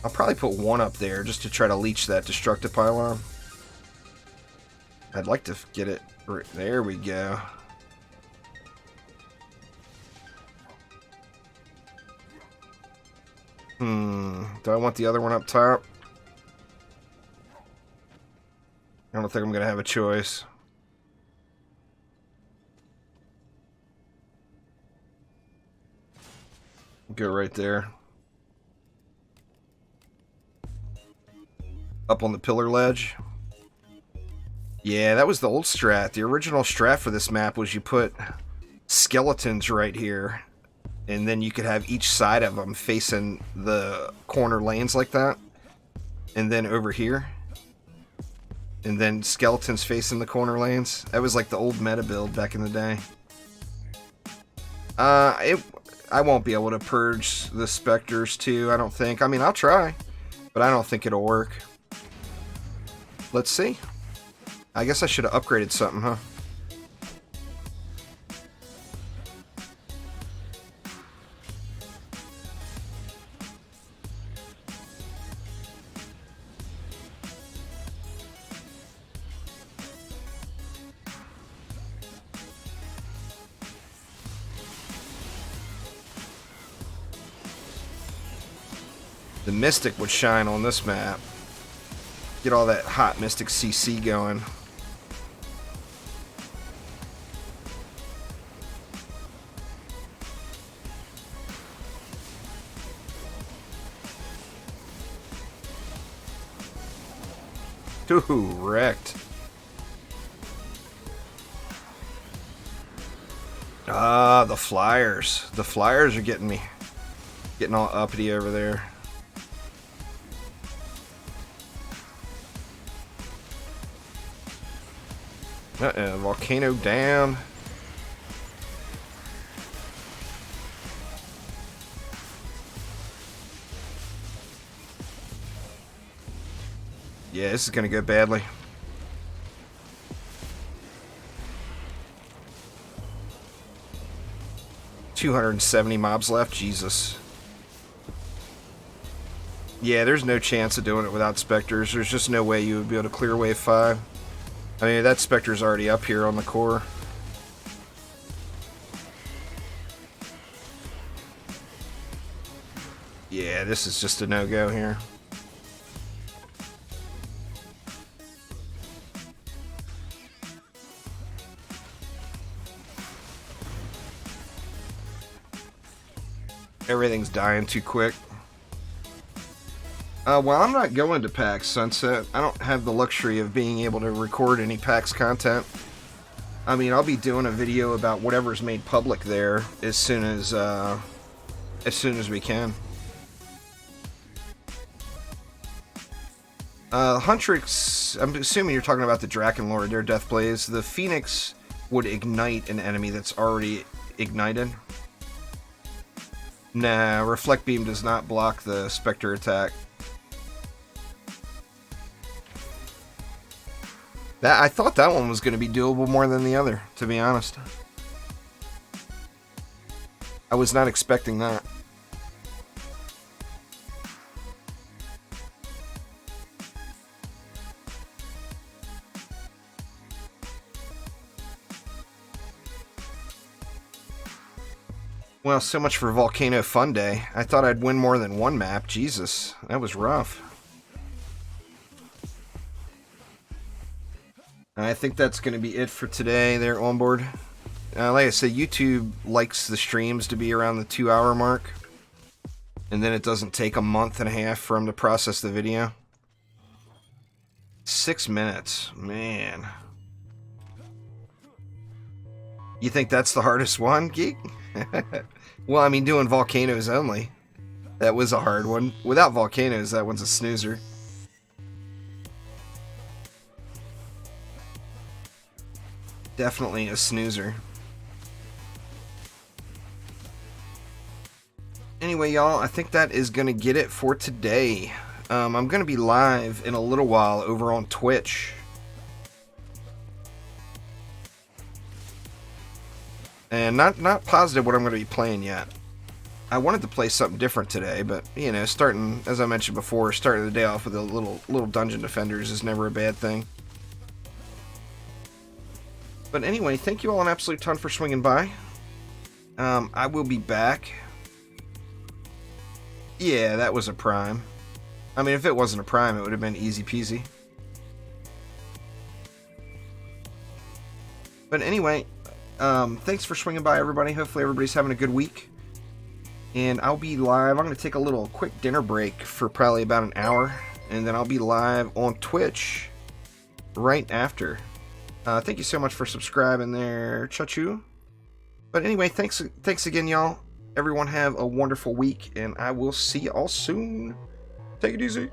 I'll probably put one up there just to try to leech that destructive pylon. I'd like to get it... There we go. Do I want the other one up top? I don't think I'm going to have a choice. Go right there. Up on the pillar ledge. Yeah, that was the old strat. The original strat for this map was you put skeletons right here, and then you could have each side of them facing the corner lanes like that, and then over here, and then skeletons facing the corner lanes. That was like the old meta build back in the day. I won't be able to purge the specters too, I don't think. I mean, I'll try, but I don't think it'll work. Let's see. I guess I should have upgraded something, huh? The Mystic would shine on this map. Get all that hot Mystic CC going. Ooh, wrecked. Ah, the flyers. The flyers are getting me. Getting all uppity over there. Uh-oh, volcano down. Yeah, this is gonna go badly. $270 mobs left, Jesus. Yeah, there's no chance of doing it without specters. There's just no way you would be able to clear wave 5. I mean, that specter's already up here on the core. Yeah, this is just a no-go here. Everything's dying too quick. Well, I'm not going to PAX Sunset. I don't have the luxury of being able to record any PAX content. I mean, I'll be doing a video about whatever's made public there as soon as we can. Huntrix, I'm assuming you're talking about the Drakenlord, their death blaze. The Phoenix would ignite an enemy that's already ignited. Nah, Reflect Beam does not block the Spectre attack. I thought that one was going to be doable more than the other, to be honest. I was not expecting that. Well, so much for Volcano Fun Day. I thought I'd win more than one map. Jesus, that was rough. I think that's going to be it for today there, Onboard. Like I said, YouTube likes the streams to be around the 2-hour mark. And then it doesn't take a month and a half for them to process the video. 6 minutes. Man. You think that's the hardest one, Geek? Well, I mean, doing volcanoes only. That was a hard one. Without volcanoes, that one's a snoozer. Definitely a snoozer. Anyway, y'all, I think that is going to get it for today. I'm going to be live in a little while over on Twitch. And not positive what I'm going to be playing yet. I wanted to play something different today, but, you know, starting, as I mentioned before, starting the day off with a little Dungeon Defenders is never a bad thing. But anyway, thank you all an absolute ton for swinging by. I will be back. Yeah, that was a prime. I mean, if it wasn't a prime, it would have been easy peasy. But anyway, thanks for swinging by, everybody. Hopefully everybody's having a good week. And I'll be live. I'm going to take a little quick dinner break for probably about an hour. And then I'll be live on Twitch right after. Thank you so much for subscribing there, Chachu. But anyway, thanks again, y'all. Everyone have a wonderful week, and I will see y'all soon. Take it easy.